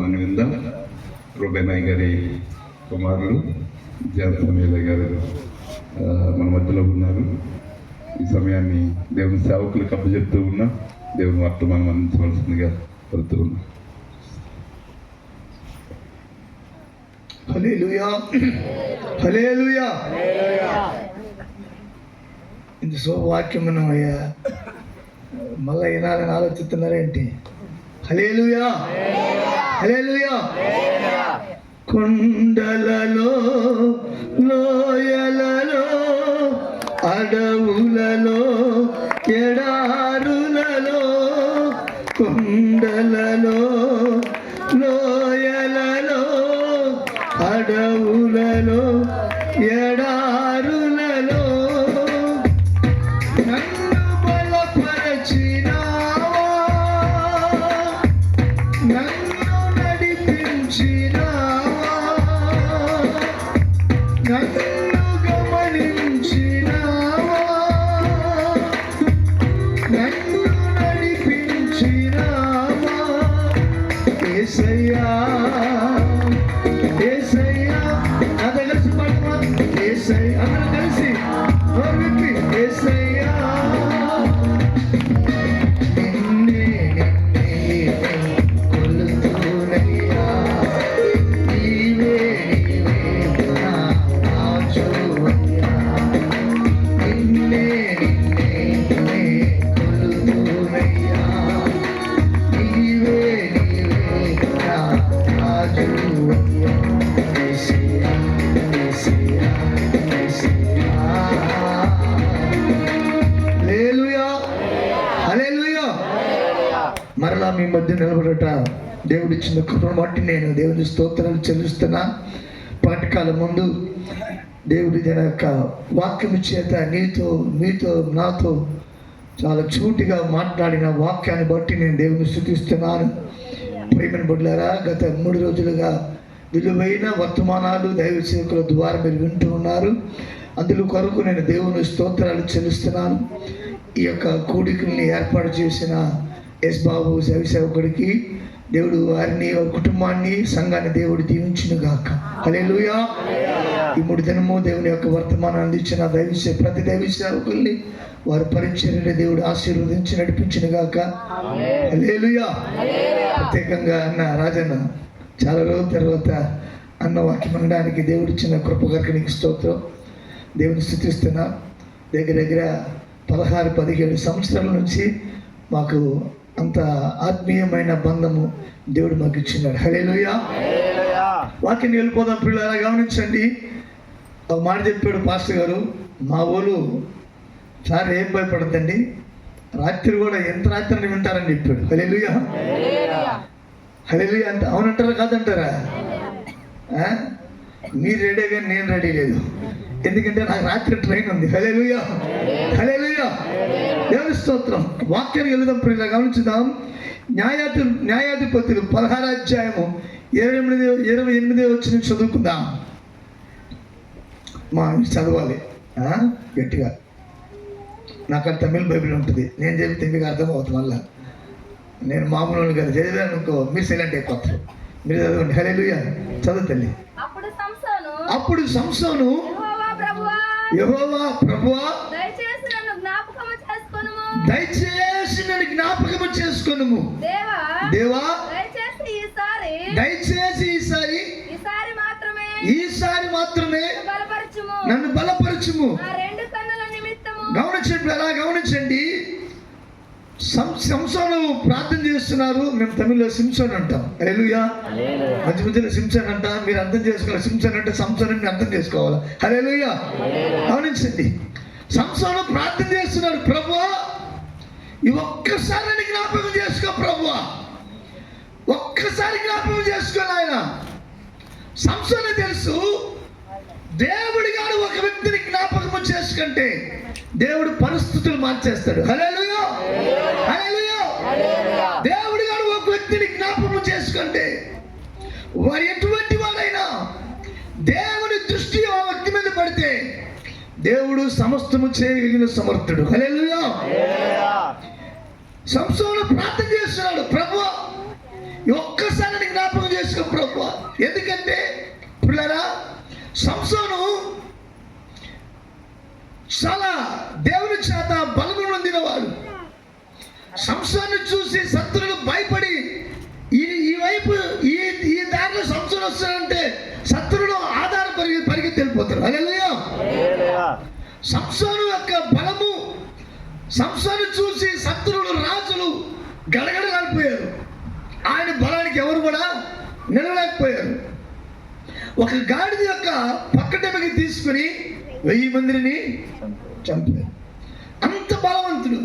వర్తమానం విందాం. రూబేనాయ్ గారి కుమారులు జాతమేల గారు మన మధ్యలో ఉన్నారు. ఈ సమయాన్ని దేవుని సేవకులకు అప్పచెప్తూ ఉన్నాం. దేవుని వర్తమానం అందించవలసిందిగా కోరుతూ ఉన్నాం. హల్లెలూయా, హల్లెలూయా. ఇంత శుభవాక్యం మనం అయ్యా మళ్ళా వినాలని ఆలోచిస్తున్నారేంటి? హల్లెలూయా, హల్లెలూయా. కొండలలో, లోయలలో, అడవులలో, ఎడారులలో, కొండలలో, లోయలలో, అడవులలో, ఎడారులలో నన్ను బలపరచినావా, నన్ను నడిపించినావా, నన్ను గమనించినావా, నన్ను నడిపించినావా. యేసయ్యా, యేసయ్యా. నాతో కలిసి పాడమా. యేసయ్యా, అందరూ కలిసి నోరు విప్పి యేసయ్యా. నిన్నే నిన్నే కొలుతునయ్యా, నీవే నీవే నా రాజువయ్యా. నిన్నే నిన్నే కొలుతునయ్యా, నీవే నీవే నా రాజువయ్యా. యేసయ్యా, యేసయ్యా, యేసయ్యా. హల్లెలూయా, హల్లెలూయా. మరలా మీ మధ్య నిలబడట దేవుడిచ్చిన కృపను బట్టి నేను దేవుని స్తోత్రాలు చెల్లిస్తున్నా. పాఠకాల ముందు దేవుడి తన యొక్క వాక్యం చేత మీతో నాతో చాలా చూటిగా మాట్లాడిన వాక్యాన్ని బట్టి నేను దేవుని స్తుతిస్తున్నాను. ప్రేమను బిడ్డలారా, గత 3 రోజులుగా విలువైన వర్తమానాలు దైవ సేవకుల ద్వారా మీరు వింటూ ఉన్నారు. అందులో కొరకు నేను దేవుని స్తోత్రాలు చెల్లిస్తున్నాను. ఈ యొక్క కూడికల్ని ఏర్పాటు చేసిన ఎస్ బాబు దైవ సేవకుడికి దేవుడు వారిని, వారి కుటుంబాన్ని, సంఘాన్ని దేవుడు దీవించునుగాక. హల్లెలూయా. ఈ 3 దినము దేవుని యొక్క వర్తమానం అందించిన ప్రతి దైవ సేవకుల్ని వారి పరిచర్యని దేవుడు ఆశీర్వదించి నడిపించునుగాక. హల్లెలూయా. ప్రత్యేకంగా అన్న రాజన్న చాలా రోజుల తర్వాత అన్న వాక్యం అనడానికి దేవుడిచ్చిన కృప గారికి నీకు స్తోత్రం. దేవుని స్తుతిస్తున్నా. దగ్గర 16-17 సంవత్సరాల నుంచి మాకు అంత ఆత్మీయమైన బంధము దేవుడు మాకు ఇచ్చినాడు. హల్లెలూయా. వాక్యం వెళ్ళిపోదాం పిల్లలా, గమనించండి. ఒక మాట చెప్పాడు పాస్టర్ గారు, మా ఊళ్ళు సార్ ఏం భయపడద్దండి, రాత్రి కూడా ఎంత రాత్రి వింటారని చెప్పాడు. హల్లెలూయా, హల్లెలూయా. అంత అవునంటారా కాదంటారా? మీరు రెడీ కానీ నేను రెడీ లేదు, ఎందుకంటే నాకు రాత్రి ట్రైన్ ఉంది. హల్లెలూయా, హల్లెలూయా. దేవుని స్తోత్రం. వాక్యానికి వెళ్దాం ప్రియుల, గమనించుదాం. న్యాయాధిపతులు 16వ అధ్యాయము 28వ వచనం చదువుకుందాం. మా చదవాలి గట్టిగా. నాకు తమిళ బైబిల్ ఉంటుంది, నేను చెబితే మీకు అర్థమవుతుంది. మళ్ళా నేను మామూలు గారు చదివాను అనుకో, మీరు సైలెంట్ అయిపోతారు. మీరు చదవండి. హల్లెలూయా. చదువు తల్లి. అప్పుడు సంసోను యెహోవా ప్రభువా, దయచేసి నన్ను జ్ఞాపకము చేసుకొనుము. దేవా, దయచేసి ఈసారి మాత్రమే నన్ను బలపరచుము. గమనించండి, అలా గమనించండి. సంసోను ప్రార్థన చేస్తున్నారు. మేము తమిళ్లో సింసోన్ అంటాం. హల్లెలూయా. మధ్య మధ్యలో సింసన్ అంట, మీరు అర్థం చేసుకోవాలి. సింసన్ అంటే సంసోన్ అని అర్థం చేసుకోవాలి. హల్లెలూయా. గమనించండి, సంసోను ప్రార్థన చేస్తున్నాడు. ప్రభువా, ఈ ఒక్కసారి జ్ఞాపకం చేసుకో ప్రభువా, ఒక్కసారి జ్ఞాపకం చేసుకోవాలి. ఆయన సంసోను తెలుసు, దేవుడి గారు ఒక వ్యక్తిని జ్ఞాపకం చేసుకుంటే దేవుడు పరిస్థితులు మార్చేస్తాడు. హల్లెలూయా, హల్లెలూయా. దేవుడి గారు ఒక వ్యక్తిని జ్ఞాపకం చేసుకుంటే వారు ఎటువంటి వారైనా దేవుని దృష్టి ఆ వ్యక్తి మీద పడితే దేవుడు సమస్తము చేయగలిగిన సమర్థుడు. హల్లెలూయా. సంసోను ప్రార్థన చేస్తున్నాడు, ప్రభువా ఒక్కసారి జ్ఞాపకం ఎందుకంటే పిల్లరా, సంసోను చాలా దేవుని చేత బలము పొందినవాడు. సంసోను చూసి శత్రువులు భయపడి ఈ వైపు ఈ దారిలో సంసోను వస్తాడంటే శత్రువులు ఆధార పరిగెత్తి వెళ్ళిపోతారు. హల్లెలూయా. సంసోను యొక్క బలము, సంసోను చూసి శత్రువులు రాజులు గడగడలాడిపోయారు. ఆయన బలానికి ఎవరు కూడా నిలవలేకపోయారు. ఒక గాడిద యొక్క పక్కటెమకి తీసుకుని 1000 మందిని చంపారు. అంత బలవంతుడు.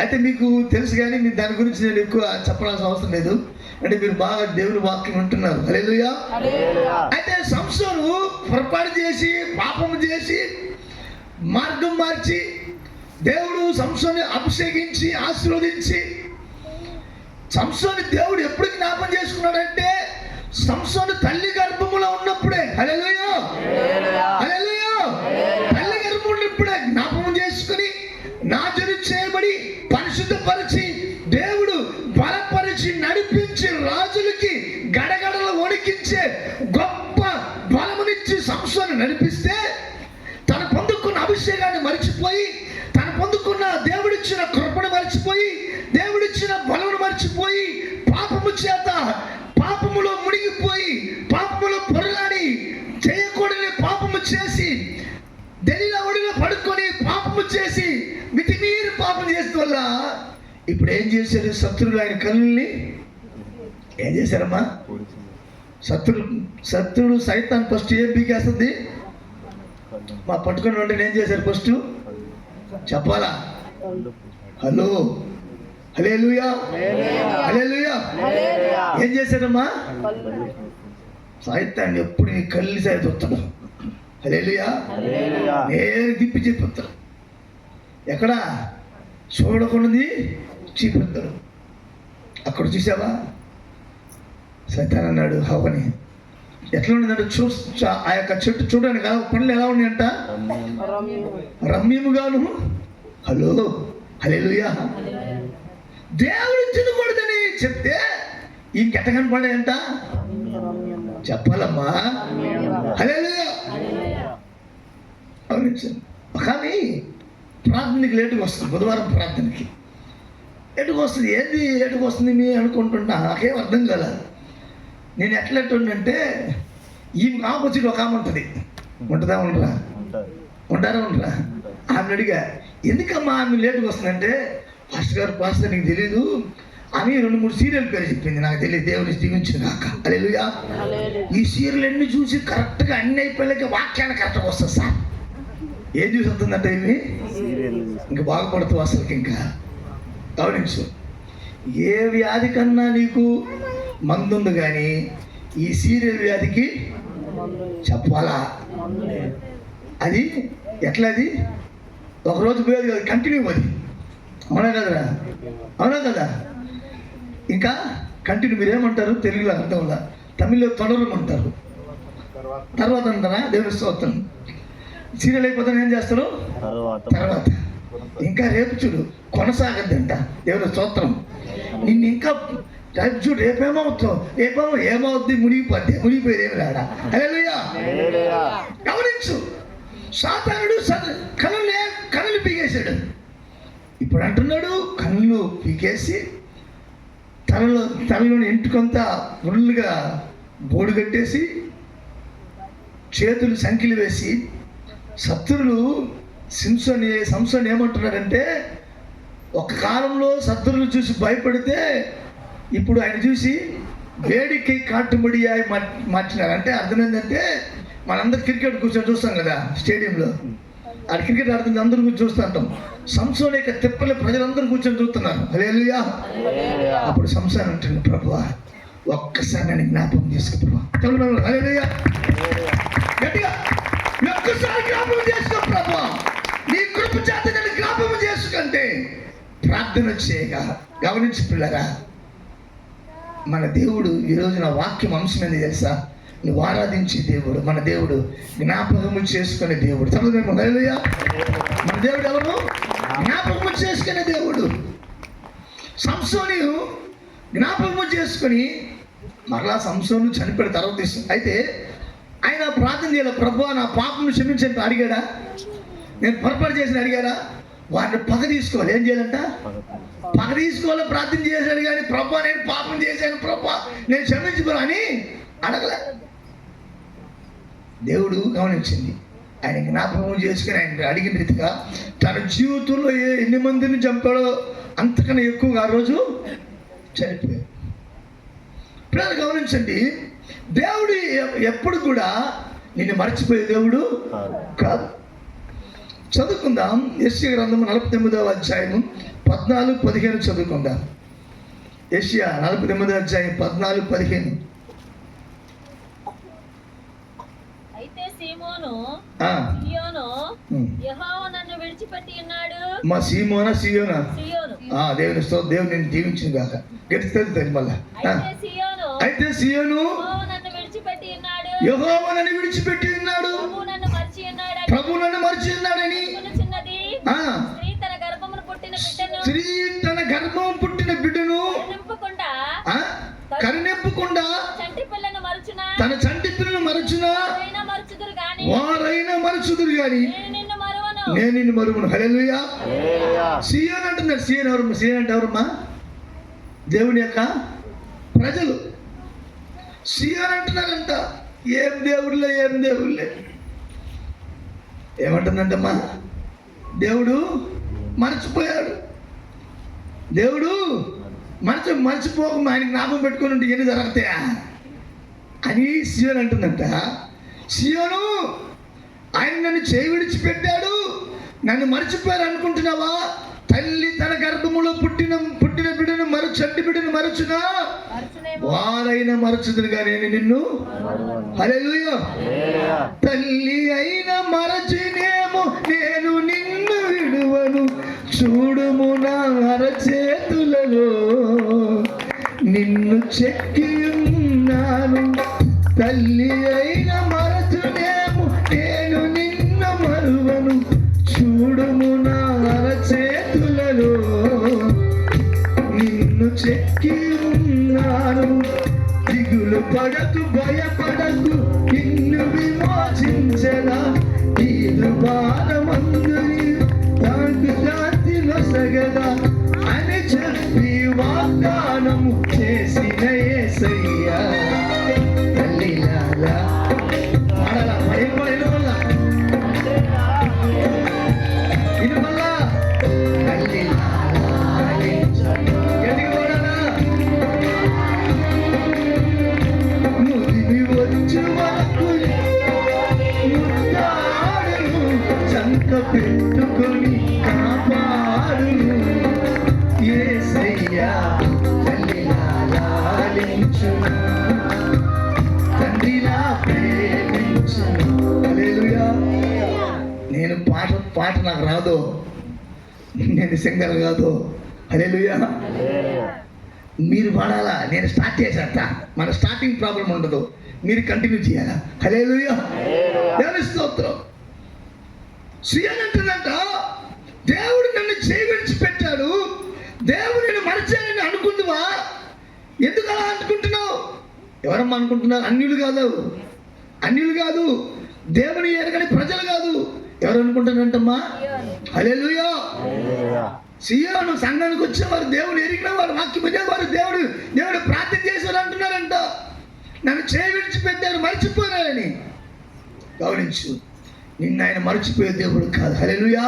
అయితే మీకు తెలుసు, కానీ మీరు దాని గురించి నేను ఎక్కువ చెప్పాల్సిన అవసరం లేదు, అంటే మీరు బాగా దేవుని వాక్యం వింటున్నారు. హల్లెలూయా. అయితే సంసోను పొరపాటు చేసి పాపము చేసి మార్గం మార్చి దేవుడు సంసోన్ని అభిషేకించి ఆశీర్వదించి, సంసోని దేవుడు ఎప్పుడు జ్ఞాపం చేసుకున్నాడంటే సంసోను తల్లి గర్భములో ఉన్నప్పుడే. హల్లెలూయా. హల్లెలూయా. తల్లి గర్భంలో ఉన్నప్పుడే జ్ఞాపకం చేసుకుని నాజరు చేయబడి పరిశుద్ధపరిచి దేవుడు బలపరిచి నడిపించి రాజులకి గడగడలు వణికించే గొప్ప బలమునిచ్చి సంసోను నడిపిస్తే తను పొందుకున్న అభిషేకాన్ని మర్చిపోయి, తను పొందుకున్న దేవుడిచ్చిన కృపను మర్చిపోయి, దేవుడిచ్చిన బలమును మర్చిపోయి, పాపము చేత పాపములో మునిగిపోయి పాపములో పొరలాడి చేయకూడని పాపము చేసి దెలీలా ఒడిలో పడుకొని పాపము చేసి మితిమీరి పాపం చేసిన వల్ల ఇప్పుడు ఏం చేశారు? శత్రువులు ఆయన కళ్ళని ఏం చేశారమ్మా? శత్రుడు సైతాన్ ఫస్ట్ ఏం పీకేస్తుంది? మా పట్టుకొని వెంటనే ఏం చేశారు? ఫస్ట్ చెప్పాలా? హలో, హల్లెలూయా, హల్లెలూయా. ఏం చేశారమ్మా? సైతాన్ని ఎప్పుడు నీ కళ్ళు సైతం. హల్లెలూయా. నేను తిప్పి చెప్పిస్తాను. ఎక్కడ చూడకున్నది చూపిస్తాడు. అక్కడ చూసావా? సైతాన్ అన్నాడు హవ్వని, ఎట్లా ఉన్నాడు? ఆ యొక్క చెట్టు చూడడానికి పండ్లు ఎలా ఉన్నాయంట? రమ్యముగాను. హలో, హల్లెలూయా. దేవుడు తినకూడదని చెప్తే ఇంకెట్ట కనపడాయంట? చెప్పాలమ్మా. హల్లెలూయా. కానీ ప్రార్థనకి లేటుగా వస్తుంది. బుధవారం ప్రార్థనకి లేటుగా వస్తుంది. ఏంది లేటుగా వస్తుంది మీ అనుకుంటున్నా? నాకేం అర్థం కాల. నేను ఎట్లంటే ఈ ఆపోజిట్ ఒక ఆమె ఉంటుంది. ఉంటుందా? ఉండరా? ఉండరా? ఆమె అడిగా, ఎందుకమ్మా ఆమె లేటుగా వస్తుందంటే, పాస్టర్ నీకు తెలీదు, ఆమె 2-3 సీరియల్ పేరు చెప్పింది. నాకు తెలియదు, దేవుని దీవించింది కాక. హల్లెలూయా. ఈ సీరియల్ అన్ని చూసి కరెక్ట్గా అన్ని అయిపోయాక వాక్యాన్ని కరెక్ట్గా వస్తుంది సార్. ఏం చూసి వస్తుందంటే ఇవి ఇంకా బాగుపడుతూ అసలుకి. ఇంకా గమనించు, ఏ వ్యాధి కన్నా నీకు మందు ఉంది, కానీ ఈ సీరియల్ వ్యాధికి చెప్పాలా? అది ఎట్లా? అది ఒకరోజు పోయేది కదా, కంటిన్యూ అది. అవునా కదరా? అవునా కదా? ఇంకా కంటిన్యూ. మీరేమంటారు తెలుగులో? అర్థం ఉందా? తమిళ్లో తొడరమంటారు. తర్వాత అంటారా? దేవుని స్తోత్రం. సీరియల్ అయిపోతాను ఏం చేస్తారు? తర్వాత ఇంకా రేపు చూడు కొనసాగద్దంట. దేవుని స్తోత్రం. నిన్ను ఇంకా రేపు చూడు, ఏమవుద్ది? మునిగిపోయేది ఏమి రాడా? హల్లెలూయా. గమనించు, సాతానుడు కళ్ళు పీకేశాడు. ఇప్పుడు అంటున్నాడు కళ్ళు పీకేసి తనలోని ఎంటుకంతా ఫుల్గా బోడు కట్టేసి చేతులు సంఖ్యలు వేసి శత్రువులు సంసోన్ ఏమంటున్నాడంటే, ఒక కాలంలో శత్రువులు చూసి భయపడితే ఇప్పుడు ఆయన చూసి వేడికి కాటుబడి మార్చినారు. అంటే అర్థం ఏంటంటే, మనందరూ క్రికెట్ కూర్చొని చూస్తాం కదా స్టేడియంలో, ఆ క్రికెట్ ఆడుతుంది అందరూ కూర్చొని చూస్తూ ఉంటాం. సంసోన్ యొక్క తిప్పలు ప్రజలందరూ కూర్చొని చూస్తున్నారు. హల్లెలూయా. అప్పుడు సంసోన్ అంటున్నాడు, ప్రభువా ఒక్కసారి నన్ను జ్ఞాపకం చేసుకో ప్రభువా. హల్లెలూయా. గట్టిగా ఒక్కసారి జ్ఞాపకం చేసుకో ప్రభువా, నీ కృప చేత నన్ను జ్ఞాపకం చేసుకుంటే ప్రార్థన చేయగా. గమనించి పిల్లరా, మన దేవుడు ఈరోజు నా వాక్యం అంశం ఏంది తెలుసా? నువ్వు ఆరాధించే దేవుడు, మన దేవుడు జ్ఞాపకము చేసుకునే దేవుడు. చదువు. హల్లెలూయా. మన దేవుడు ఎవరు? జ్ఞాపకము చేసుకునే దేవుడు. సంసోను జ్ఞాపకము చేసుకుని మరలా సంసోను చనిపోయిన తర్వాత అయితే ఆయన ప్రార్థన చేయాలి, ప్రభువా నా పాపను క్షమించండి అడిగాడా? నేను పొరపాటు చేసిన అడిగాడా? వాడిని పగ తీసుకోవాలి. ఏం చేయాలంట? పగ తీసుకోవాలి. ప్రార్థన చేశాడు కానీ ప్రభువా నేను పాపం చేశాను, ప్రభువా నేను క్షమించుకోవాలని అడగలే. దేవుడు గమనించింది, ఆయన జ్ఞాపకం చేసుకుని ఆయన అడిగిన రీతిగా తన జీవితంలో ఎన్ని మందిని చంపాడో అంతకన్నా ఎక్కువగా ఆ రోజు చనిపోయాడు. పిల్లలు గమనించండి, దేవుడు ఎప్పుడు కూడా నిన్ను మర్చిపోయే దేవుడు కాదు. చదువుకుందాం. యెషయా గ్రంథము 49వ అధ్యాయము 14-15 చదువుకుందాం. యెషయా 49వ అధ్యాయం 14-15. అయితే సీమోను యెహోవా నన్ను విడిచిపెట్టి ఉన్నాడు. మా సియోనా సియోను దేవుని దేవుడు నేను దీవించింది కాక గెలుస్తుంది మళ్ళా. అయితే సియోను యెహోవా నన్ను విడిచిపెట్టి ఉన్నాడు. యెహోవా నన్ను విడిచిపెట్టి ఉన్నాడు. ప్రభువు నన్ను మరిచి ఉన్నాడు. ప్రభు నన్ను మరిచి ఉన్నాడని. చిన్నది స్త్రీ తన గర్భమున పుట్టిన బిడ్డను కరుణింపకుండా చంటి పిల్లను మరుచునా తన చంటి పిల్లను మరచునా వారైనా మరచుదురు గాని నేను నిన్ను మరువను. హల్లెలూయా. సియోను అంటున్నాడు. సియోను ఎవరమ్మా? సియోను అంటే ఎవరమ్మా? దేవుని యొక్క ప్రజలు. సియోను అంటున్నారంట. ఏం దేవుళ్ళే ఏమంటుందంటమ్మా? దేవుడు మర్చిపోయాడు. దేవుడు మర్చిపోక ఆయన జ్ఞాపకం పెట్టుకుని ఉంటే ఎన్ని జరుగుతాయా అని సియోను అంటుందంట. సియోను ఆయన నన్ను చేయి విడిచిపెట్టాడు, నన్ను మర్చిపోయారు అనుకుంటున్నావా? తల్లి తన గర్భములో పుట్టిన బిడ్డను చంటి బిడ్డను మరచునా వారైనా మరచుదురు కానీ నేను నిన్ను. హల్లెలూయా. తల్లి అయినా మరచినేమో నేను నిన్ను విడువను, చూడుము నా అరచేతులలో నిన్ను చెక్కి ఉన్నాను. తల్లి అయినా మరచునేమో నేను నిన్ను మరువను, చూడుము నా అరచేతులలో నిన్ను చెక్కి ఉన్నాను. దిగులు పడకు భయపడకు, నిన్ను విమోచించలా నీదు బాణమందుని నాకు శాంతి నొసగదా అని చెప్పి వాగ్దానము చేసిన యేసయ్యా. తల్లిలారా పాడాలా? ఇనుమల్లా పెట్టుకొని కాపాడు యేసయ్యా. తల్లిలాలించును, తండ్రిలా ప్రేమించును. హల్లెలూయా. నేను పాట నాకు రాదు, నేను సింగర్ కాదు. హల్లెలూయా. మీరు పాడాలా? నేను స్టార్ట్ చేసేస్తా. మన స్టార్టింగ్ ప్రాబ్లం ఉండదు, మీరు కంటిన్యూ చేయాలా. హల్లెలూయా. దేవుని స్తోత్రం. సియోను అంటుందంట, దేవుడు నన్ను చేయి విడిచిపెట్టాడు, దేవుడు నేను మరచాలని అనుకుంటువా? ఎందుకు అలా అనుకుంటున్నావు? ఎవరమ్మా అనుకుంటున్నారు? అన్యులు కాదు, దేవుని ఎరగని ప్రజలు కాదు. ఎవరు అనుకుంటున్నారంటమ్మా? హల్లెలూయా. సియోను సంఘానికి వచ్చేవారు, దేవుడు ఎరిగిన వారు, వాక్యం వినేవారు, దేవుడు ప్రార్థన చేసేవారు అంటున్నారంట. నన్ను చేయి విడిచిపెట్టారు, మర్చిపోయారని. గమనించు, నిన్ను ఆయన మర్చిపోయే దేవుడు కాదు. హల్లెలూయా.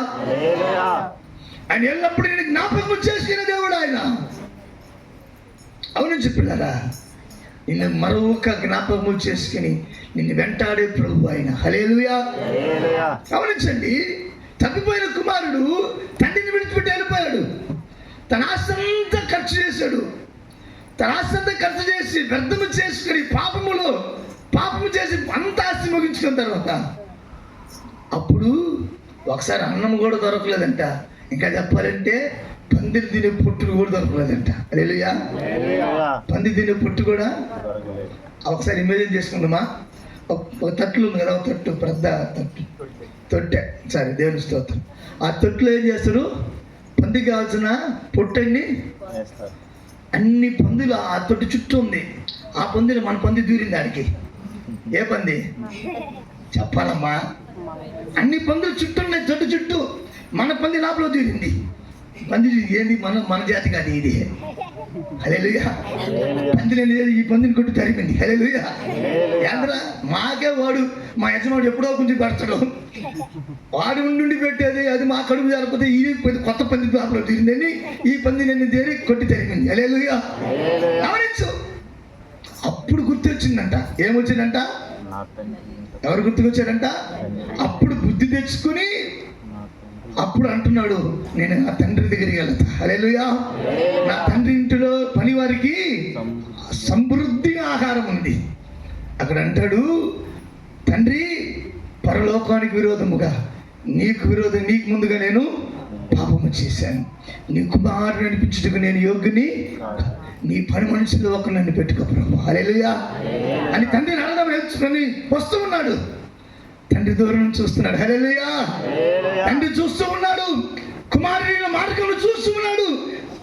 ఆయన ఎల్లప్పుడూ నేను జ్ఞాపకం చేసుకునే దేవుడు ఆయన. అవును చెప్పినారా? నిన్ను మరొక జ్ఞాపకము చేసుకుని నిన్ను వెంటాడే ప్రభు ఆయన. హల్లెలూయా. గమనించండి, తప్పిపోయిన కుమారుడు తండ్రిని విడిచిపెట్టి వెళ్ళిపోయాడు. తన ఆస్తంతా ఖర్చు చేశాడు. తన ఆస్తంతా ఖర్చు చేసి వ్యర్థము చేసుకుని పాపము చేసి అంత ఆస్తి ముగించుకున్న తర్వాత అప్పుడు ఒకసారి అన్నం కూడా దొరకలేదంట. ఇంకా చెప్పాలంటే పందిరి తినే పుట్టును కూడా దొరకలేదంట. హల్లెలూయా. పంది తినే పుట్టు కూడా ఒకసారి ఇమేజిన్ చేసుకుందామా? ఒక తట్లు ఉంది కదా, ఒక తట్టు, పెద్ద తొట్టె. సరే, దేవుని స్తోత్రం. ఆ తొట్టులో ఏం చేస్తారు? పందికి కావాల్సిన పొట్టండి అన్ని పందులు ఆ తొట్టు చుట్టూ ఉంది. ఆ పందిలో మన పంది దూరింది ఆడికి. ఏ పంది చెప్పాలమ్మా? అన్ని పందులు చుట్టూ ఉన్నాయి, జట్టు చుట్టూ. మన పంది లోపల దూరింది. పంది ఏంది? మన జాతి కాదు ఇది. హల్లెలూయా. పందిని ఈ పందిని కొట్టి తరిపింది. హల్లెలూయా. ఏంద్రా మాకే వాడు మా యజమాడు ఎప్పుడో కొంచెం పెడతాడు, వాడు ఉండి పెట్టేది అది మా కడుపు జారిపోతే ఈ కొత్త పంది లోపల తీరిందని ఈ పంది నన్ను తేరి కొట్టి తరిపింది. హల్లెలూయా. గమనించు. అప్పుడు గుర్తొచ్చిందంట. ఏమొచ్చిందంట? ఎవరు గుర్తుకొచ్చారంట? అప్పుడు బుద్ధి తెచ్చుకుని అప్పుడు అంటున్నాడు, నేను నా తండ్రి దగ్గరికి వెళ్తా. హల్లెలూయా. నా తండ్రి ఇంటిలో పని వారికి సమృద్ధిగా ఆహారం ఉంది. అక్కడ అంటాడు, తండ్రి పరలోకానికి విరోధముగా నీకు ముందుగా నేను పాపము చేశాను. నీ కుమారుని అనిపించుటకు నేను యోగ్యుని, నీ పని మనుషులు ఒక నన్ను పెట్టుకో ప్రభు. హల్లెలూయా అని తండ్రిని అడగడం నేర్చుకొని వస్తూ ఉన్నాడు. తండ్రి దూరం నుంచి చూస్తున్నాడు. హల్లెలూయా. తండ్రి చూస్తూ ఉన్నాడు, కుమారుని మార్గంలో చూస్తూ ఉన్నాడు.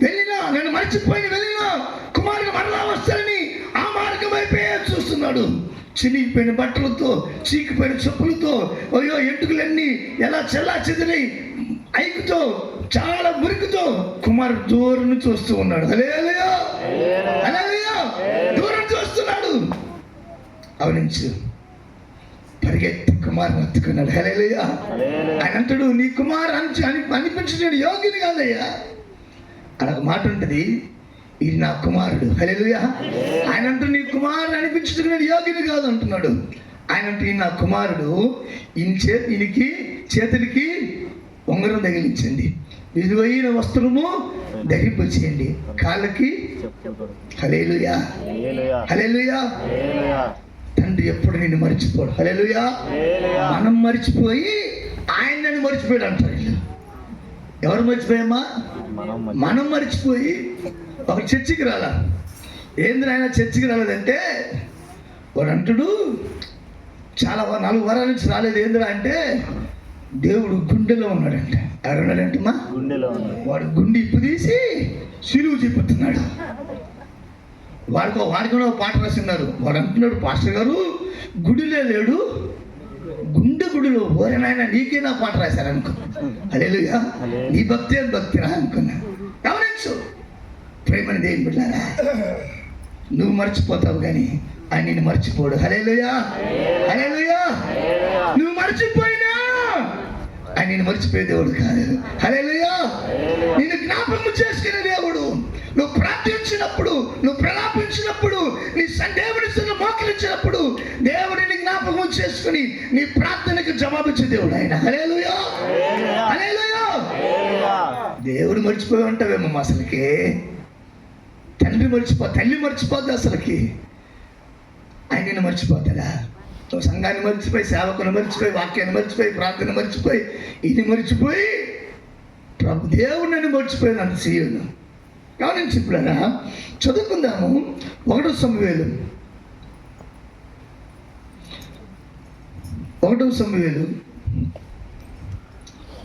వెళ్ళినా నన్ను మర్చిపోయిన వెళ్ళినా కుమారుని మరలా వస్తాడని ఆ మార్గం వైపే చూస్తున్నాడు. చినిగిపోయిన బట్టలతో, చీకిపోయిన చెప్పులతో, అయ్యో ఎంటుకలన్నీ ఎలా చెల్లా చెదిరి ఐకుతో, చాలా మురికితో కుమారుడు దూరం నుంచి చూస్తూ ఉన్నాడు. హల్లెలూయా. హల్లెలూయా. దూరం చూస్తున్నాడు. అవనించు పరిగెత్తి కుమారుని హత్తుకున్నాడు. హల్లెలూయా. ఆయన అంటాడు, నీ కుమారు అనిపించిన యోగ్యుని కాదయ్యా. అలా ఒక మాట ఉంటుంది, ఇది నా కుమారుడు. హల్లెలూయా. ఆయన అంటూ నీ కుమారుడు అనిపించుకునే యోగ్యుని కాదు అంటున్నాడు. ఆయన అంటే ఈ నా కుమారుడు, ఈయనకి చేతులకి ఉంగరం తగిలించండి, విలువైన వస్త్రము ధరింపచేయండి, కాళ్ళకి. హల్లెలూయా. హల్లెలూయా. తండ్రి ఎప్పుడు నిన్ను మర్చిపోడు. హల్లెలూయా. మనం మర్చిపోయి ఆయన నన్ను మర్చిపోయాడు అంటారు. ఎవరు మర్చిపోయామా? మనం మర్చిపోయి ఒక చర్చికి రాలా. ఏంద్ర ఆయన చర్చికి రాలేదంటే వాడు అంటాడు, చాలా 4 వారాల నుంచి రాలేదు. ఏంద్రా అంటే దేవుడు గుండెలో ఉన్నాడంట. ఎవరున్నాడంటమ్మా? వాడు గుండె ఇప్పు తీసి సిలువు చూపుతున్నాడు. వాడికి పాట రాసిన్నారు. వాడు అంటున్నాడు, పాస్టర్ గారు గుడిలో లేడు, గుడిలో ఓరేనాయన నీకే నా పాట రాశారనుకో. హల్లెలూయా. నీ భక్తి అని భక్తిరా అనుకున్నా. గమనించు ప్రేమని దేవుని బిడ్డలారా, నువ్వు మర్చిపోతావు కానీ ఆయన నిన్ను మర్చిపోడు. హల్లెలూయా. హల్లెలూయా. నువ్వు మర్చిపోయినా ఆయన నిన్ను మర్చిపోయే దేవుడు కాదు. హల్లెలూయా. నిన్ను జ్ఞాపకం చేసుకునే దేవుడు. నువ్వు ప్రార్థించినప్పుడు, నువ్వు ప్రలాపించినప్పుడు, నీ దేవుని సన్నిధిలో మోకరించినప్పుడు దేవుడిని జ్ఞాపకం చేసుకుని నీ ప్రార్థనకు జవాబిచ్చే దేవుడు ఆయన. హల్లెలూయా. హల్లెలూయా. దేవుడు మర్చిపోయి ఉంటావేమో అసలుకి. తల్లి మర్చిపోద్ది అసలుకి. ఆయన నిన్ను మర్చిపోతాడా? నువ్వు సంఘాన్ని మర్చిపోయి, సేవకుని మర్చిపోయి, వాక్యాన్ని మర్చిపోయి, ప్రార్థన మర్చిపోయి, ఇది మర్చిపోయి ప్రభు దేవుడు నన్ను మర్చిపోయింది అంత సీయును. గమనించి ఇప్పుడైనా చదువుకుందాము. 1 సమూయేలు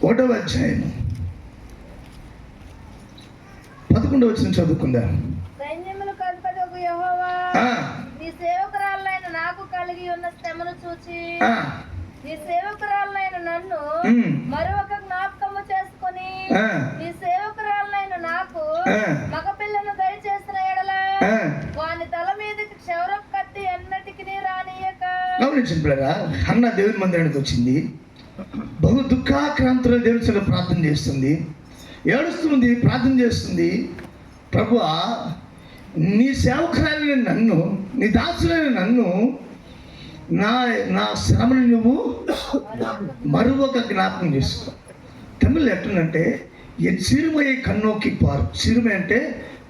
1వ అధ్యాయం 11వ వచనం చదువుకుందాం. సైన్యములకు అధిపతియగు యెహోవా, నీ సేవకురాలైన నాకు కలిగి ఉన్న శ్రమను చూచి నీ సేవకురాలైన నన్ను మరొక జ్ఞాపకము చేసుకొని నీ సేవకురాలైన నాకు మగపిల్లను దయచేసిన ఎడల వాని తల మీదకి క్షౌరపు కత్తి ఎన్నటికి రానియక. గమనించండి పిల్లరా, హన్నా దేవుని మందిరానికి వచ్చింది. బహు దుఃఖాక్రాంతుల దేవుని ప్రార్థన చేస్తుంది, ఏడుస్తుంది, ప్రార్థన చేస్తుంది. ప్రభువా, నీ సేవకురాలైన నన్ను, నీ దాసులైన నన్ను, నా శ్రమను నువ్వు మరొక జ్ఞాపకం చేసుకో. తమిళ్ ఎట్లంటే సిరుమయ్య కన్నోకి పారు. సిరుమై అంటే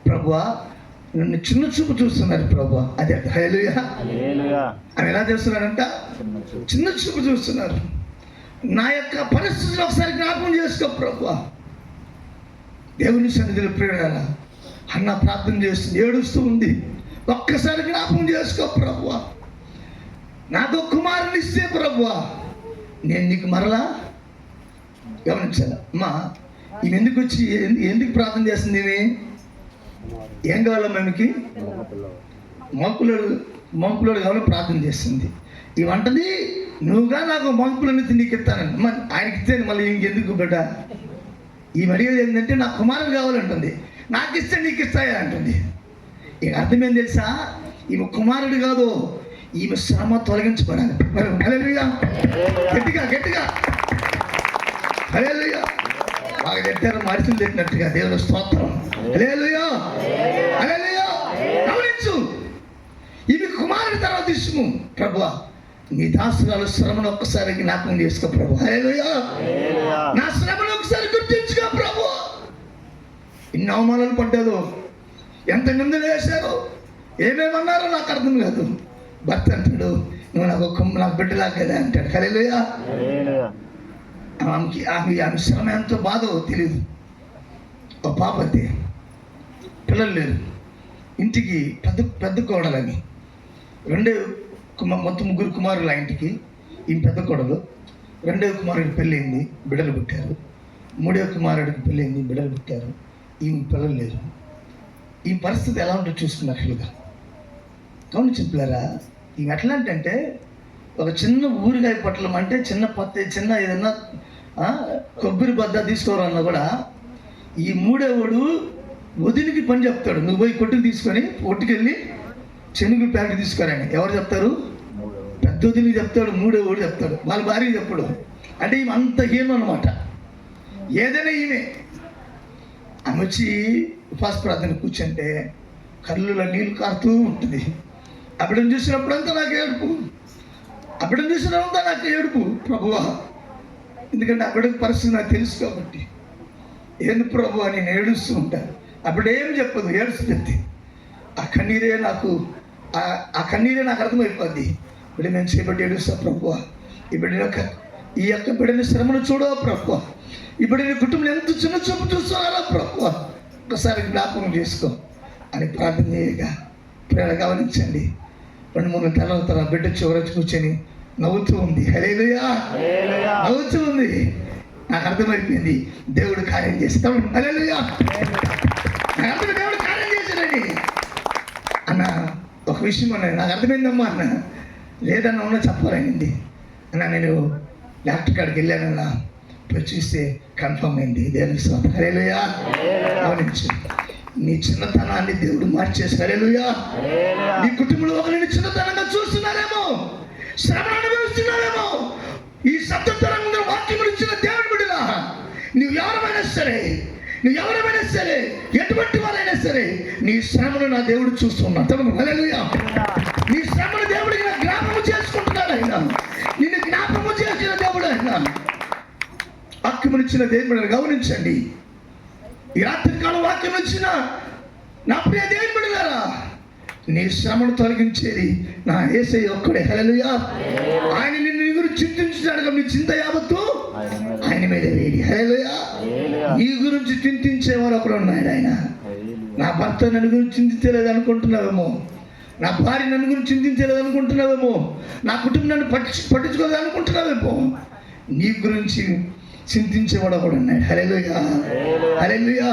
ప్రభువా నన్ను చిన్న చూపు చూస్తున్నారు ప్రభువా. అదే హల్లెలూయా. అని ఎలా చేస్తున్నారంట? చిన్న చూపు చూస్తున్నారు. నా యొక్క పరిస్థితిని ఒకసారి జ్ఞాపకం చేసుకో ప్రభువా. దేవుని సన్నిధిలో ప్రేరణ అన్న ప్రార్థన చేస్తుంది, ఏడుస్తూ ఉంది. ఒక్కసారి జ్ఞాపకం చేసుకో ప్రభువా. నాకు కుమారుని ఇస్తే ప్రభువా నేను నీకు మరలా. గమనించాలి అమ్మా, ఇవి ఎందుకు వచ్చి ఎందుకు ప్రార్థన చేస్తుంది? ఏం కావాలా? మగపిల్లడు కావాలని ప్రార్థన చేస్తుంది. ఈ వంటది నువ్వుగా నాకు మగపిల్లని నీకు ఇస్తానని. మరి ఆయనకి ఇస్తే మళ్ళీ ఇంకెందుకు బిడ్డ? ఈ అడిగేది ఏంటంటే నాకు కుమారుడు కావాలంటుంది. నాకు ఇస్తే నీకు ఇస్తాయా అంటుంది. ఇక అర్థమేం తెలుసా? ఈమె కుమారుడు కాదు, ఈమె శ్రమ తొలగించబడాలి. హల్లెలూయా, గట్టిగా గట్టిగా హల్లెలూయా. బాగా పెట్టారు, మనుషులు పెట్టినట్టుగా. దేవుని స్తోత్రం. హల్లెలూయా హల్లెలూయా. గమనించు, ఈమె కుమారుడి తర్వాత ఇష్టము. ప్రభువా, నీ దాసురాలు శ్రమను ఒక్కసారి జ్ఞాపకం చేసుకో ప్రభు. హల్లెలూయా. నా శ్రమను ఒకసారి గుర్తించుకో ప్రభు. ఇన్ని అవమానాలు పడ్డారు, ఎంత నిందలు వేశారు, ఏమేమన్నారో నాకు అర్థం కాదు. భర్త అంటాడు, నువ్వు నాకు బిడ్డలా కదా అంటాడు. హల్లెలూయా. ఆమె శ్రమ ఎంతో బాధో తెలియదు. ఒక పాపతి, పిల్లలు లేరు, ఇంటికి పెద్ద కోడలని. మొత్తం 3 కుమారులు ఆ ఇంటికి. ఈ పెద్ద కోడలు. 2వ కుమారుడికి పెళ్ళయింది, బిడ్డలు పుట్టారు. 3వ కుమారుడికి పెళ్ళయింది, బిడ్డలు పుట్టారు. ఈమె పిల్లలు లేరు. ఈ పరిస్థితి ఎలా ఉంటుందో చూసుకున్నట్లుగా కౌని చెప్పలేరా? ఈమె ఎట్లా అంటే ఒక చిన్న ఊరిగాయ పట్టలం అంటే చిన్న ఏదన్నా కొబ్బరి బద్ద తీసుకోవాలన్నా కూడా ఈ 3వడు వదిలికి పని చెప్తాడు. నువ్వు పోయి కొట్టుకు తీసుకొని ఒట్టుకెళ్ళి శనుగులు ప్యాకెట్ తీసుకోరని. ఎవరు చెప్తారు? పెద్ద వదిలికి చెప్తాడు, 3వడు చెప్తాడు, వాళ్ళ భార్య చెప్పడు. అంటే ఈమె అంత హీనం అనమాట. ఏదైనా ఈమె ఆమె వచ్చి ఉపాస ప్రార్థన కూర్చుంటే కళ్ళులో నీళ్ళు కారుతూ ఉంటుంది. అప్పుడని చూసినప్పుడంతా నాకు ఏడుపు, అప్పుడని చూసినప్పుడంతా నాకు ఏడుపు ప్రభువా. ఎందుకంటే అప్పటి పరిస్థితి నాకు తెలుసు కాబట్టి. ఏంది ప్రభు అని నేను ఏడుస్తూ ఉంటాను. అప్పుడేం చెప్పదు, ఏడుస్తుంది. ఆ కన్నీరే నాకు అర్థమైపోద్ది. ఇప్పుడు నేను చేపట్టి ఏడుస్తా ప్రభువా. ఇప్పుడు ఈ యొక్క బిడ్డని శ్రమను చూడవా ప్రభువా. ఇప్పుడు నీ కుటుంబం ఎంత చిన్న చూపు చూస్తున్నారా ప్రభువా, ఒకసారి జ్ఞాపకం చేసుకో అని ప్రార్థన చేయగా ప్రేమ గమనించండి. 2-3 గంటల తర్వాత బిడ్డ చివరి కూర్చొని నవ్వుతూ ఉంది. హల్లెలూయా, నవ్వుతూ ఉంది. నాకు అర్థమైపోయింది దేవుడు కార్యం చేస్తాడు. హల్లెలూయా, నాకు అర్థం దేవుడు కార్యం చేశాడని. అన్న ఒక విషయం అన్న నాకు అర్థమైందమ్మా అన్న. లేదన్నా ఉన్నా చెప్పాలనింది అన్న. నేను డాక్టర్ కాడికి వెళ్ళానన్నా, ఇప్పుడు చూస్తే కన్ఫర్మ్ అయింది. దేవుని స్తోత్రం. హల్లెలూయా. గమనించు, నీ చిన్నతనాన్ని దేవుడు మార్చేసి. హల్లెలూయా. నీ కుటుంబంలో ఒకరిని చిన్నతనంగా చూస్తున్నారేమో, శ్రమ అనుభవిస్తున్నారేమో. ఈ శబ్ద తరంగంలో వాక్యం ఇచ్చిన దేవుడి బిడ్డలా, నువ్వు ఎవరైనా సరే ఎటువంటి వాళ్ళైనా సరే నీ శ్రమను నా దేవుడు చూస్తున్నాడు. హల్లెలూయా. నీ శ్రమను దేవుడికి నా జ్ఞాపకం చేసుకుంటున్నాడు. ఆయన నిన్ను జ్ఞాపకం చేసిన దేవుడు. ఆయన వాక్యం ఇచ్చిన దేవుడు. గమనించండి, ఈ రాత్రికాలం వాక్యం ఇచ్చిన నా ప్రియ దేవుని బిడ్డలారా, నీ శ్రమను తొలగించేది నా యేసయ్య ఒక్కడే. హల్లెలూయా. ఆయన నిన్ను గురించి చింతించాడు. నీ చింత యావత్తు ఆయన మీద వేడి. హల్లెలూయా. నీ గురించి చింతించేవారు ఒకడు ఉన్నాడు. ఆయన నా భర్త నన్ను గురించి చింతించలేదు అనుకుంటున్నావేమో, నా భార్య నన్ను గురించి చింతించలేదు అనుకుంటున్నావేమో, నా కుటుంబం నన్ను పట్టించుకోలేదు అనుకుంటున్నావేమో. నీ గురించి చింతించేవాడు ఒకడు ఉన్నాడు. హల్లెలూయా హల్లెలూయా.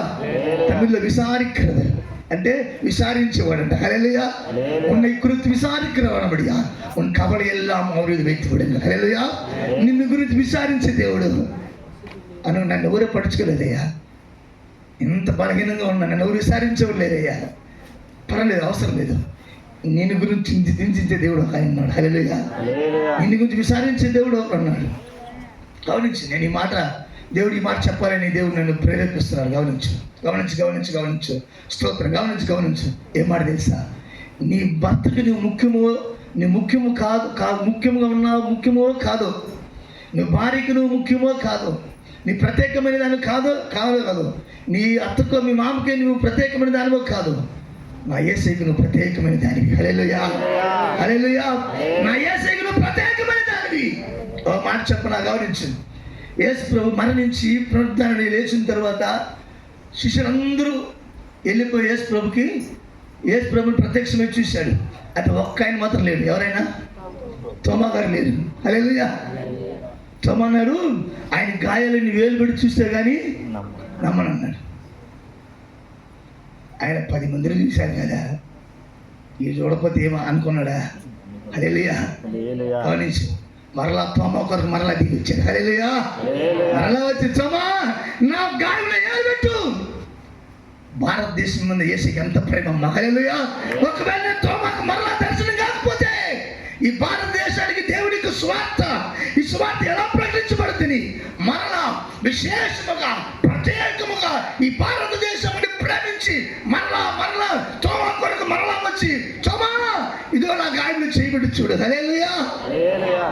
తమిళ్లో విసారిக்கிறவர் అంటే விசாரிச்சவன். ஹல்லேலூயா. உன்னை குறித்து விசாரிக்கிறவனபடியா உன் கவலை எல்லாம் அவரது வைத்து விடுங்க. ஹல்லேலூயா. నిన్ను గురించి విచారించే దేవుడు. అను నన్ను ఎవరు పట్టించుకోలేదయ్యా, ఇంత బలహీనంగా ఉన్నా నన్ను ఎవరు విచారించలేదయ్యా. పర్వాలేదు, అవసరం లేదు. నిన్ను గురించి చింతించే దేవుడు ఒక ఆయన ఉన్నాడు. హల్లేలూయా. నిన్ను గురించి విచారించే దేవుడు ఒక ఉన్నాడు. గమనించి, నేను ఈ మాట దేవుడు ఈ మాట చెప్పాలని దేవుడు నన్ను ప్రేరేపిస్తున్నాడు. గమనించు స్తోత్రం. గమనించు. ఏం మాట తెలుసా? నీ భర్తకి నువ్వు ముఖ్యము ముఖ్యంగా ఉన్నావు, ముఖ్యమో కాదు. నువ్వు భార్యకి నువ్వు ముఖ్యమో కాదు. నీ ప్రత్యేకమైన దాని కాదు. నీ అత్తకో మీ మామకే నువ్వు ప్రత్యేకమైన దానివో కాదు. నా యేసయ్యకు నువ్వు ప్రత్యేకమైన దానివి. హల్లెలూయా హల్లెలూయా. నా యేసయ్యకు నువ్వు ప్రత్యేకమైన దానివి. ఓ మాట చెప్పనా? గమనించు. యేసు ప్రభు మరణించి పునరుద్ధరణ లేచిన తర్వాత శిష్యులందరూ వెళ్ళిపోయి యేసు ప్రభుని ప్రత్యక్షమై చూశాడు. అది ఒక్క ఆయన మాత్రం లేడు. ఎవరైనా? తోమా గారు లేరు. హల్లెలూయా. తోమా అన్నాడు, ఆయన గాయాలని వేలు పెట్టి చూస్తే కానీ నమ్మనన్నాడు. ఆయన 10 మందిని చూశాడు కదా. ఈ చూడకపోతే ఏమో అనుకున్నాడా? హల్లెలూయా. గమనించు, మరలా తోమ కొరకు మరలా దిగి వచ్చాడు. హల్లెలూయా. మరలా వచ్చి తోమా నా గాయంలో ఏలు పెట్టు. భారతదేశం మీద యేసుకి ఎంత ప్రేమ అమ్మా. హల్లెలూయా. ఒకవేళ తోమకు మరలా దర్శనం కాకపోతే ఈ భారతదేశానికి దేవుడికి స్వార్థ, ఈ స్వార్థ ఎలా ప్రకటించబడుతుంది? మరలా విశేషముగా ప్రత్యేకముగా ఈ భారతదేశాన్ని ప్రేమించి మరలా తోమా కొరకు మరలా వచ్చి తోమా ఇదో నా గాయంలో చేయబడి చూడు. హల్లెలూయా.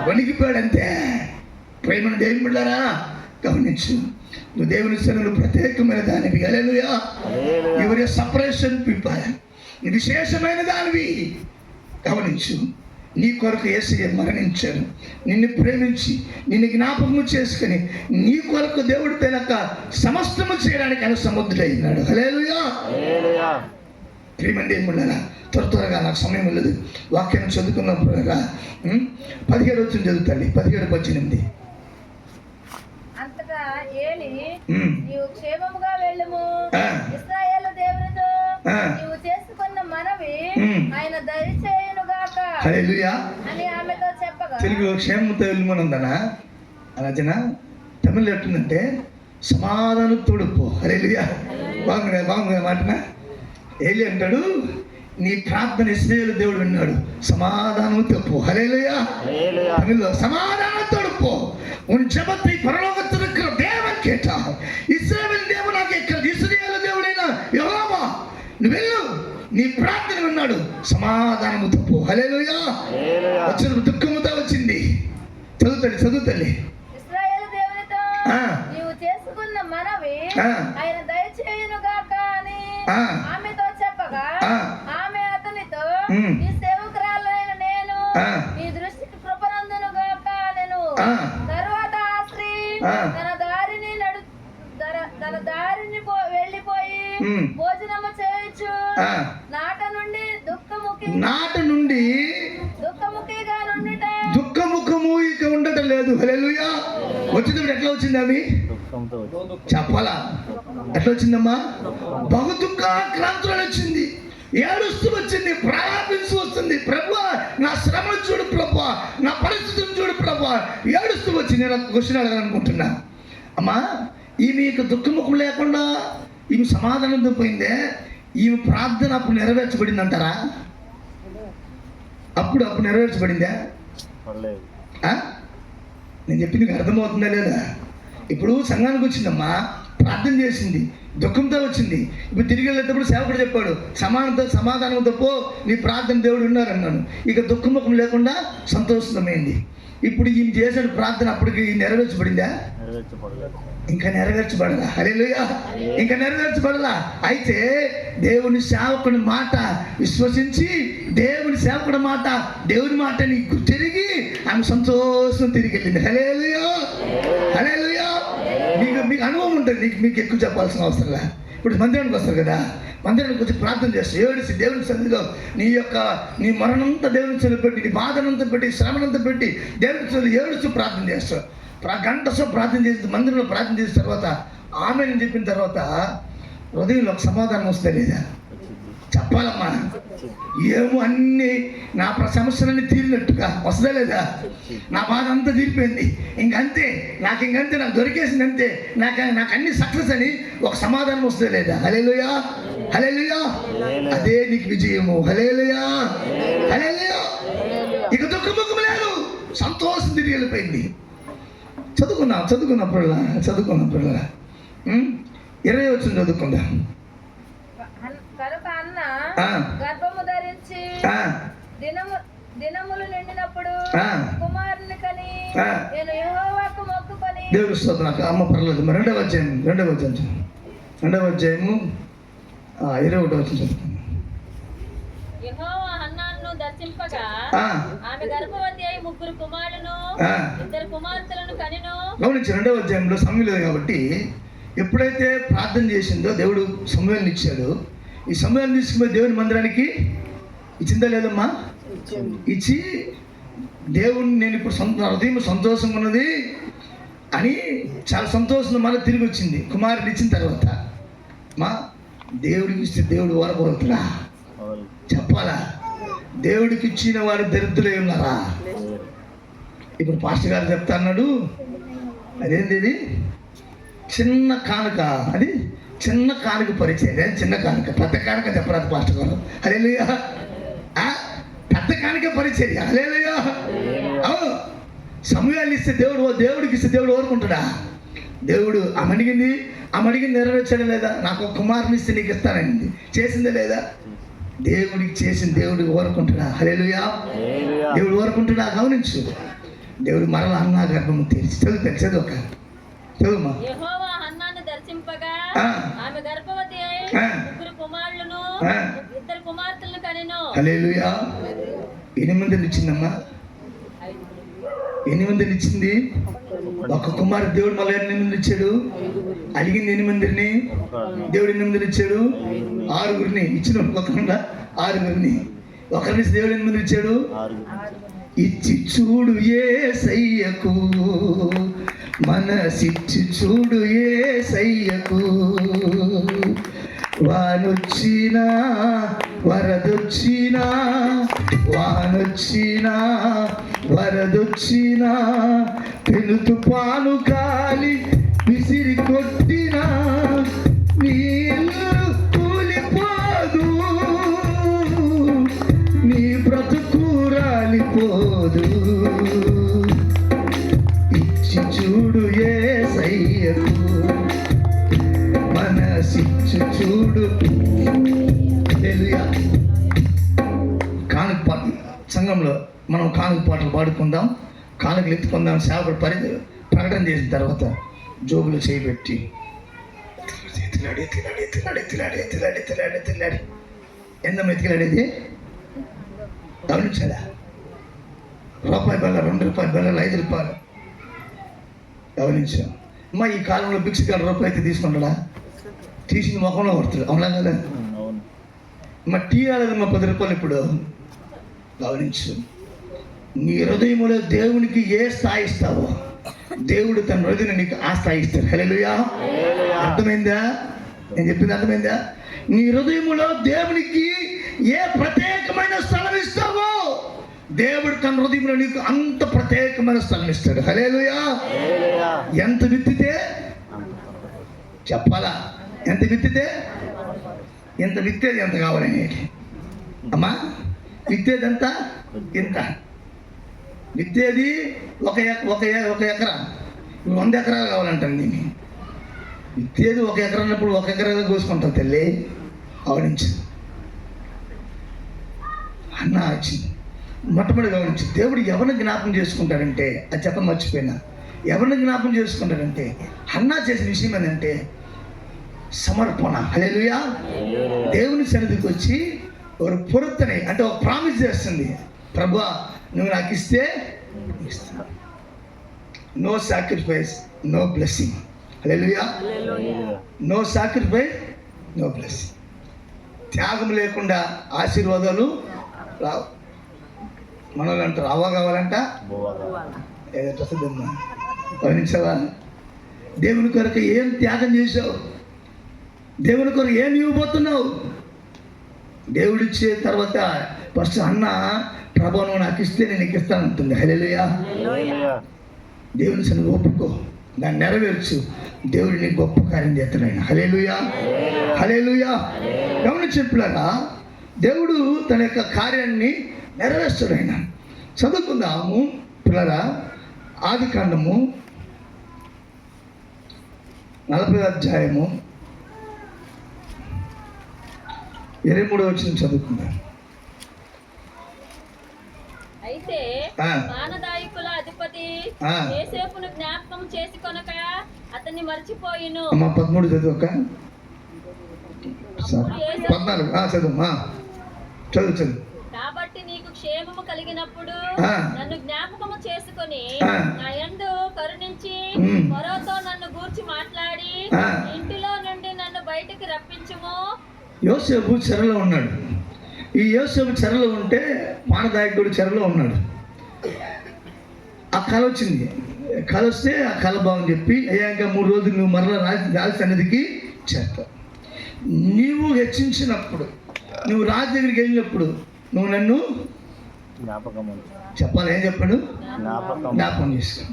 వణికిపోయాడంతే. ప్రేమను దేవుని బిడ్డలారా గమనించు, నువ్వు దేవుని సన్నిధిలో ప్రత్యేకమైన దానివి. హల్లెలూయా. ఎవరి సపరేషన్ పీపుల్, విశేషమైన దానివి. గమనించు, నీ కొరకు యేసయ్య మరణించాడు. నిన్ను ప్రేమించి నిన్ను జ్ఞాపకము చేసుకుని నీ కొరకు దేవుడి తనక సమస్తము చేయడానికి ఆయన సముద్రుడైనాడు. హల్లెలూయా. ప్రేమండి ఏముండాలా? త్వరగా నాకు సమయం లేదు. వాక్యాన్ని చదువుకున్నప్పుడు 17 వచ్చిన చదువుతాండి. 17-18. అంతటా ఏలి, నీవు క్షేమముగా వెళ్ళుము, ఇశ్రాయేలు దేవునితో నీవు చేసుకున్న మనవి ఆయన దయచేయునుగాక అని ఆమెతో చెప్పగా. తెలుగులో క్షేమంతో వెళ్ళమని ఉందనా అలాజన? తమిళ ఎట్టుందంటే సమాధానం తోడుపో. హల్లెలూయా. బాగుంది మాటనా? ఏలి అంటాడు, నీ ప్రార్థన ఇశ్రాయేలు దేవుడు విన్నాడు, సమాధానం తప్పు. హల్లెలూయా. తమిళ్లో సమాధానం తోడుపో. உன் ஜெபத்தை பரலோகத்தில் இருக்கிற தேவன் கேட்டார். இஸ்ரவேல் தேவனாகிய இஸ்ரவேல் దేవుడైన యెహోవా నువ్వు వెళ్ళు, నీ ప్రార్థన విన్నాడు, సమాధానము తప్పు. హల్లెలూయా. వచ్చిన దుఃఖముతో వచ్చింది. చదువుతల్లి. ఇశ్రాయేలు దేవునితో నీవు చేసుకున్న మనవి ఆయన దయచేయునుగాక అని ఆమెతో చెప్పగా ఆమె అతనితో, నీ సేవకురాలైన నేను నీ దృష్టికి కృపనందునుగాక నేను. తరువాత ఆ స్త్రీ తన దారిని వెళ్ళిపోయి భోజనము చేయొచ్చు నాట నుండి దుఃఖముఖము ఇక ఉండటం లేదు. హల్లెలూయా. వచ్చినప్పుడు ఎట్లా వచ్చింది? అవి చెప్పాలా? ఎట్లా వచ్చిందమ్మా? బహు దుఃఖాక్రాంతులు వచ్చింది, ఏడుస్తూ వచ్చింది, ప్రార్థిస్తూ వస్తుంది. ప్రభువా నా శ్రమను చూడు, ప్రభువా నా పరిస్థితిని చూడు, ప్రభువా ఏడుస్తూ వచ్చింది. నేను క్వశ్చన్ అడగాలనుకుంటున్నా. అమ్మా, ఈమెకు దుఃఖముఖం లేకుండా ఈమె సమాధానంతో పోయిందే, ఈమె ప్రార్థన అప్పుడు నెరవేర్చబడింది అంటారా? అప్పుడు నెరవేర్చబడిందా? నేను చెప్పింది నీకు అర్థమవుతుందా లేదా? ఇప్పుడు సంఘానికి వచ్చిందమ్మా, ప్రార్థన చేసింది, దుఃఖంతో వచ్చింది. ఇప్పుడు తిరిగి వెళ్ళేటప్పుడు సేవకుడు చెప్పాడు, సమాధానంతో పో, నీ ప్రార్థన దేవుడు ఉన్నారన్నాను. ఇక దుఃఖముఖం లేకుండా సంతోషమైంది. ఇప్పుడు ఈమె చేసిన ప్రార్థన అప్పటికి నెరవేర్చబడిందా? ఇంకా నెరవేర్చబడలా. హల్లెలూయా. ఇంకా నెరవేర్చబడలా. అయితే దేవుని సేవకుని మాట విశ్వసించి దేవుని సేవకుడి మాట దేవుని మాట నీకు తిరిగి ఆమె సంతోషం తిరిగి వెళ్ళింది. హల్లెలూయా. హల్లెలూయా. మీకు అనుభవం ఉంటుంది, మీకు ఎక్కువ చెప్పాల్సిన అవసరం లే. ఇప్పుడు మందిరానికి వస్తారు కదా, మందిరానికి వచ్చి ప్రార్థన చేస్తారు, ఏడిసి దేవుని సన్నిధిలో నీ మరణంతా దేవుని సన్నిధిలో పెట్టి, నీ బాధనంతా పెట్టి, శ్రమనంతా పెట్టి దేవుని సన్నిధిలో ఏడుస్తూ ప్రార్థన చేస్తారు. గంట ప్రార్థన చేసి మందిరంలో ప్రార్థన చేసిన తర్వాత ఆమెను చెప్పిన తర్వాత హృదయంలో ఒక సమాధానం వస్తే లేదా? చెప్పాలమ్మా. ఏమో అన్ని నా సమస్యలన్నీ తీరినట్టుగా వస్తుందా లేదా? నా బాధ అంతా తీరిపోయింది, ఇంకంతే, నాకు దొరికేసింది అంతే, నాకు అన్ని సక్సెస్ అని ఒక సమాధానం వస్తుందా లేదా? హల్లెలూయా. హల్లెలూయా. అదే నీకు విజయము. హల్లెలూయా. హల్లెలూయా. ఇక దుఃఖముఖం లేదు, సంతోషం తిరిగి వెళ్ళిపోయింది. చదువుకున్నప్పుడు 20 వచ్చింది చదువుకుందా. కనుక అన్న గర్భము ధరించి దినములు నిండినప్పుడు కుమారుని కని నేను యెహోవాకు మొక్కుకొని. దేవుడు స్తోత్రం. అమ్మ పర్లేదు. 2వ అధ్యాయము 21 వచ్చింది. యెహోవా హన్నాను దర్శింపగా ఆమె గర్భవతి అయి 3 కుమారులను 2 కుమార్తెలను కనెను. గమనించి 2వ అధ్యాయంలో సమయం లేదు కాబట్టి ఎప్పుడైతే ప్రార్థన చేసిందో దేవుడు సమయాన్ని ఇచ్చాడు. ఈ సమయాన్ని తీసుకుని దేవుని మందిరానికి ఇచ్చిందా లేదమ్మా? ఇచ్చి దేవుని నేను ఇప్పుడు హృదయం సంతోషంగా ఉన్నది అని చాలా సంతోషంగా మళ్ళీ తిరిగి వచ్చింది. కుమారుడు ఇచ్చిన తర్వాత మా దేవుడికి ఇస్తే దేవుడు ఓరపోతున్నా చెప్పాలా? దేవుడికి ఇచ్చిన వారు దరిద్రులై ఉన్నారా? ఇప్పుడు పాస్టర్ గారు చెప్తా అన్నాడు, అదేంటి ఇది చిన్న కానుక, అది చిన్న కానుక పరిచయం. అదే చిన్న కానుక, పెద్ద కానుక చెప్పరాదు పాస్టర్ గారు. హల్లెలూయా. పెద్ద కానుక పరిచర్య. హల్లెలూయా. అవును, సమయాలు ఇస్తే దేవుడికి ఇస్తే దేవుడు ఓరుకుంటాడా? దేవుడు అడిగింది నెరవేర్చడం లేదా? నాకు ఒక కుమారుని ఇస్తే నీకు ఇస్తానండి, చేసిందే లేదా? దేవుడికి చేసిన దేవుడికి ఓరుకుంటున్నా. హల్లెలూయా. దేవుడు ఓరుకుంటున్నా. గమనించు, దేవుడు మరలా హన్నా గర్భము తెరిచి చదువుమా. యెహోవా హన్నాను దర్శింపగా ఆమె గర్భవతి అయి 3 కుమారులను 2 కుమార్తెలను కనెను. హల్లెలూయా. ఎన్ని మందిని ఇచ్చిందమ్మా? 8 మందిని ఇచ్చింది. ఒక కుమారు దేవుడు మళ్ళీ 8 మందిని ఇచ్చాడు. అడిగింది 8 మందిని. దేవుడు 8 మందిని ఇచ్చాడు? 6గురిని ఇచ్చిన ఒకకుండా 6గురిని. ఒకరిని దేవుడు 8 మందిని ఇచ్చాడు. ఇచ్చి చూడు యేసయ్యకు, మనసిచ్చి చూడు యేసయ్యకు. వానొచ్చినా వరదొచ్చినా, వానొచ్చినా వరదొచ్చినా, పెను తుఫాను గాలి విసిరి కొట్టినా, నీళ్ళు కూలిపోదు, నీ బ్రతుకు రాలిపోదు. ఇచ్చి చూడు యేసయ్యకు, మనసిచ్చి చూడు. హల్లెలూయా. కానుక పాట సంఘంలో మనం కానుక పాటలు పాడుకుందాం, కానుకలు ఎత్తుకుందాం. సేవకుడు ప్రకటన చేసిన తర్వాత జోబులో చేయబెట్టి తిలాడి ఎంత ఎత్తిలాడేది గమనించాలా? రూపాయి బిళ్ళ, 2 రూపాయల బిళ్ళలు, 5 రూపాయలు గమనించాం. అమ్మా, ఈ కాలంలో బిక్స్ కాడ రూపాయి అయితే తీసుకుంటాడా? తీసింది ముఖంలో కొడుతుంది. అవునా కదా? మా టీ రాలేదమ్మా 10 రూపాయలు. ఇప్పుడు గమనించు, నీ హృదయంలో దేవునికి ఏ స్థాయి ఇస్తావో దేవుడు తన హృదయం నీకు ఆ స్థాయి ఇస్తాడు. హల్లెలూయా. అర్థమైందా? నేను చెప్పింది అర్థమైందా? నీ హృదయంలో దేవునికి ఏ ప్రత్యేకమైన స్థలం ఇస్తావో దేవుడు తన హృదయంలో నీకు అంత ప్రత్యేకమైన స్థలం ఇస్తాడు. హల్లెలూయా. ఎంత విత్తితే చెప్పాలా? ఎంత విత్తితే ఎంత విత్తేది ఎంత కావాలని. అమ్మా, విత్తేది ఎంత? ఇంత విత్తేది ఒక ఎకరా, 100 ఎకరాలు కావాలంటాను. నేను విత్తేది 1 ఎకరా అన్నప్పుడు 1 ఎకరా కోసుకుంటావు తల్లి. గమనించు, అన్న వచ్చింది మొట్టమొదటి గమనించు. దేవుడు ఎవరిని జ్ఞాపకం చేసుకుంటాడంటే, అది చెప్ప మర్చిపోయినా, ఎవరిని జ్ఞాపకం చేసుకుంటాడంటే హన్నా చేసిన విషయం ఏంటంటే సమర్పణ. హల్లెలూయా. దేవుని సన్నిధికి వచ్చి ఒక పొరుత్తని అంటే ఒక ప్రామిస్ చేస్తుంది. ప్రభువా, నువ్వు నాకు ఇస్తే ఇస్తా. No sacrifice, no blessing. Hallelujah. No sacrifice, no blessing. త్యాగం లేకుండా ఆశీర్వాదాలు రావు. మనోళ్ళు అంటారు అవ్వ కావాలంట, ఏదో ప్రసిద్ధమ్మా. గమనించావా? దేవుని కొరకు ఏం త్యాగం చేసావు? దేవుని కొరకు ఏం ఇవ్వబోతున్నావు? దేవుడిచ్చే తర్వాత ఫస్ట్ అన్న ప్రభు నువ్వు నాకు ఇస్తే నేను నీకు ఇస్తాను అంటుంది. హల్లెలూయా. దేవుని సన్నిధి ఒప్పుకో, దాన్ని నెరవేర్చు. దేవుడు నీకు గొప్ప కార్యం చేస్తాడు ఆయన. హల్లెలూయా. హల్లెలూయా. గమనించినట్లుగా దేవుడు తన యొక్క కార్యాన్ని నెరవేర్చాడు ఆయన. చదువుకుందాము పిల్లరా. ఆదికాండము 40వ అధ్యాయము 23వ వచనం చదువుకుందాం. అయితే మానదాయకుల అధిపతి యోసేపును జ్ఞాపకం చేసుకొనక అతన్ని మర్చిపోయిను. 13 చదువుక 14 చదువు. కాబట్టి నీకు క్షేమము కలిగినప్పుడు నన్ను జ్ఞాపకము చేసుకొని నా యందు కరుణించి మరోతో నన్ను గూర్చి మాట్లాడి ఇంటిలో నుండి నన్ను బయటికి రప్పించుము. యోసేపు చెరలో ఉన్నాడు. ఈ యోసేపు చెరలో ఉంటే మానదాయకుడు చెరలో ఉన్నాడు. ఆ కళ వచ్చింది. కళ వస్తే ఆ కళ బాగుంది చెప్పి అయ్యా ఇంకా 3 రోజులు నువ్వు మరలా రాజు సన్నిధికి చేస్తావు. నీవు హెచ్చించినప్పుడు, నువ్వు రాజు దగ్గరికి వెళ్ళినప్పుడు నువ్వు నన్ను చెప్పాలి, ఏం చెప్పాడు? జ్ఞాపకం చేసుకో.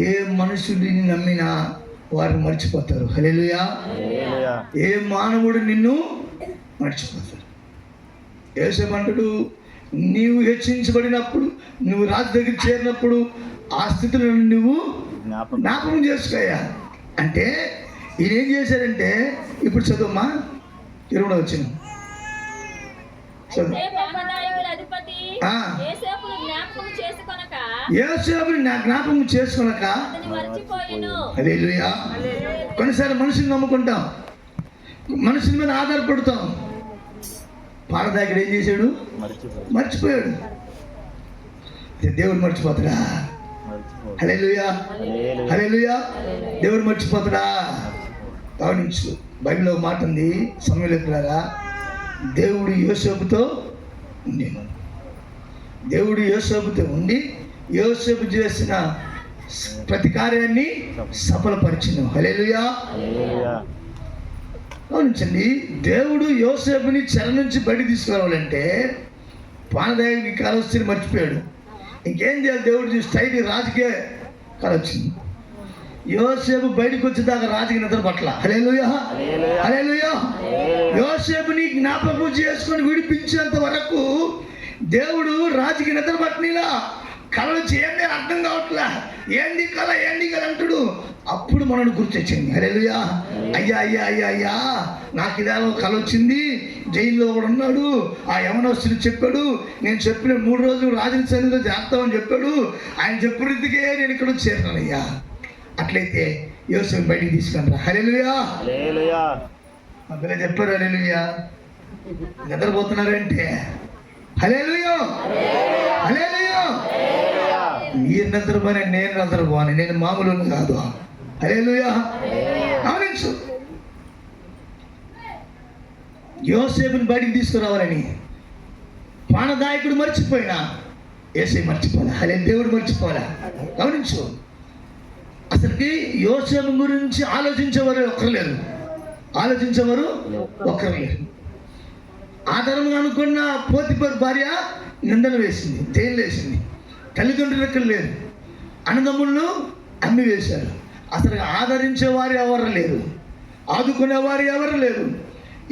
ఏ మనుషుడిని నమ్మినా వారిని మర్చిపోతారు. హల్లెలూయా. ఏ మానవుడు నిన్ను మర్చిపోతారు. యోసేపు అంటాడు, నీవు హెచ్చించబడినప్పుడు, నువ్వు రాజు దగ్గర చేరినప్పుడు ఆ స్థితిలో నువ్వు జ్ఞాపకం చేసుకోయా అంటే ఈయన ఏం చేశాడంటే, ఇప్పుడు చదువుమ్మా 20 వచ్చిన చదువు. యోసేపుని నా జ్ఞాపకం చేసుకొనక. హల్లెలూయా. కొన్నిసార్లు మనుషుని నమ్ముకుంటాం, మనుషుల మీద ఆధారపడతాం. పారదాకుడు ఏం చేశాడు? మర్చిపోయాడు. దేవుడు మర్చిపోతాడా? హల్లెలూయా. హల్లెలూయా. దేవుడు మర్చిపోతాడా? గమనించు, బైబిల్లో మాట ఉంది, సమూయేలులారా, దేవుడు యోసేపుతో ఉండేను. దేవుడు యోసేపుతో ఉండి యోసేపు చేసిన ప్రతి కార్యాన్ని సఫలపరిచిన. హల్లెలూయా. గమనించండి, దేవుడు యోసేపుని చెర నుంచి బయట తీసుకురావాలంటే పానదాయకి కాలం వస్తే మర్చిపోయాడు. ఇంకేం చేయాలి? దేవుడు స్టైల్ రాజకీయ కాలం వచ్చింది. యోసేపు బయటకు వచ్చేదాకా రాజకీయ నిద్ర పట్ల. హల్లెలూయా. హల్లెలూయా. యోసేపుని జ్ఞాపకం చేసుకొని విడిపించేంత వరకు దేవుడు రాజకీయ నిద్ర పట్టనిలా. కళ చేయండి అర్థం కావట్లే, ఏంది కళ అంటాడు. అప్పుడు మనల్ని గుర్తొచ్చింది. హల్లెలూయా. అయ్యా అయ్యా అయ్యా అయ్యా, నాకు ఇదేమో కళ వచ్చింది, జైల్లో కూడా ఉన్నాడు, ఆ యవనస్తుడు చెప్పాడు, నేను చెప్పిన 3 రోజులు రాజుల సన్నిధిలో చేస్తామని చెప్పాడు, ఆయన చెప్పినందుకే నేను ఇక్కడ చేరినానయ్యా. అట్లయితే యోసేపు బయటికి తీసుకురా. హల్లెలూయా. మధ్యలో చెప్పారు హల్లెలూయా. నిద్రపోతున్నారంటే హల్లెలూయా. హల్లెలూయా. మీరు నిద్రపోయిన నేను నిద్రపోను, నేను మామూలు కాదు. హల్లెలూయా. గమనించు, యోసేపుని బయటికి తీసుకురావాలని పానదాయకుడు మర్చిపోయినా యేసయ్య మర్చిపోలే. హల్లెలూయా. దేవుడు మర్చిపోలే. గమనించు, అసలుకి యోసేపు గురించి ఆలోచించేవారు ఒక్కరు లేరు. ఆధారంగా అనుకున్న పోతిఫర్ భార్య నిందలు వేసింది, జైలు వేసింది. తల్లిదండ్రులు ఎక్కడ లేరు, అన్నదమ్ములను అమ్మి వేశారు. అసలు ఆదరించేవారు ఎవరు లేరు, ఆదుకునేవారు ఎవరు లేరు,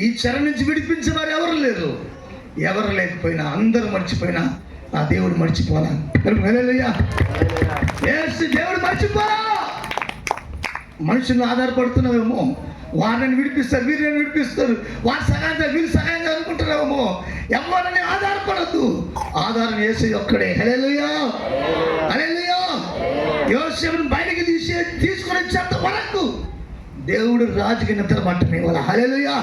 ఈ చెర నుంచి విడిపించేవారు ఎవరు లేరు. ఎవరు లేకపోయినా, అందరూ మర్చిపోయినా ఆ దేవుడు మర్చిపోలా. హల్లెలూయా. దేవుడు మర్చిపోలా. మనుషులను ఆధారపడుతున్నావేమో, వారిని విడిపిస్తారు, వీరిని విడిపిస్తారు, వారి సహాయంగా వీరు సహాయంగా అనుకుంటున్నావేమో. ఎవరిని ఆధారపడద్దు, ఆధారం యేసయ్య ఒక్కడే. హల్లెలూయా. హల్లెలూయా. యోసేపుని బయటికి తీసుకొని వచ్చేంత వరకు దేవుడు రాజుకి నిద్ర పట్టని వాళ్ళ. హల్లెలూయా.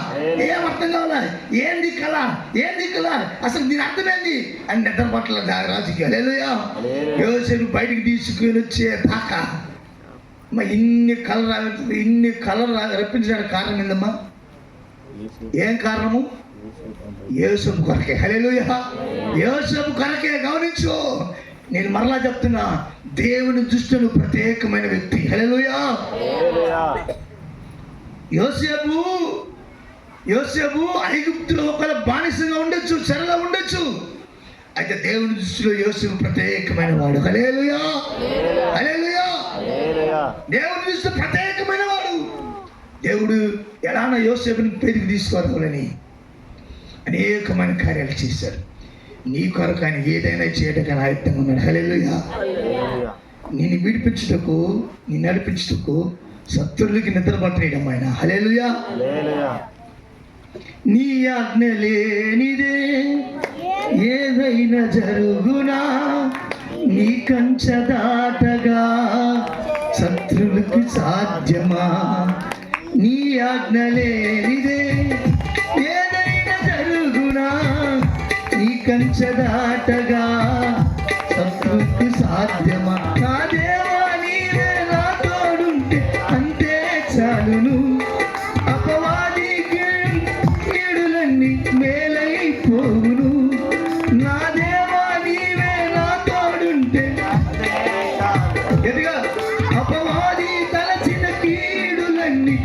ఏం అర్థం కావాలా? ఏంది కళ? అసలు దీని అర్థమేంది అని నిద్ర పట్టలేదు రాజుకి. హల్లెలూయా. యోసేపు బయటికి తీసుకొని వచ్చే దాకా ఇన్ని కళలు రప్పించడానికి కారణం ఏందమ్మా? ఏం కారణము? యేసేపు కొరకే. హల్లెలూయా. యేసేపు కొరకే. గమనించు, నేను మరలా చెప్తున్నా, దేవుని దృష్టిలో ప్రత్యేకమైన వ్యక్తి. హల్లెలూయా. యోసేపు ఐగుప్తులో ఒకవేళ బానిసగా ఉండొచ్చు, చెరలో ఉండొచ్చు, అయితే దేవుని దృష్టిలో యోసేపు ప్రత్యేకమైన వాడు. హల్లెలూయా. హల్లెలూయా. దేవుని దృష్టిలో ప్రత్యేకమైన వాడు. దేవుడు ఎలానో యోసేపుని పేరుకి తీసుకోవాలని అనేకమైన కార్యాలు చేశాడు. నీ కొరకు ఆయన ఏదైనా చేయడానికి ఆయుత్తంగా ఉన్నాడు. హల్లెలూయా. నేను విడిపించుటకు, నీ నడిపించుటకు శత్రువులకి నిద్ర పట్టనీయడం ఆయన. హల్లెలూయా. నీ ఆజ్ఞ లేనిదే ఏదైనా జరుగునా, నీ కంచె దాటగా శత్రువులకు సాధ్యమా? నీ ఆజ్ఞ లేనిదే ఏదైనా జరుగునా, నీ కంచె దాటగా శత్రువులకు సాధ్యమా? నా దేవా, నీవే నా తోడుంటే అంతే చాలును, అపవాది కీడులన్నీ మేలైపోవును. నా దేవా, నీవే నా తోడుంటే ఎదిగా అపవాది తలచిన కీడులన్నీ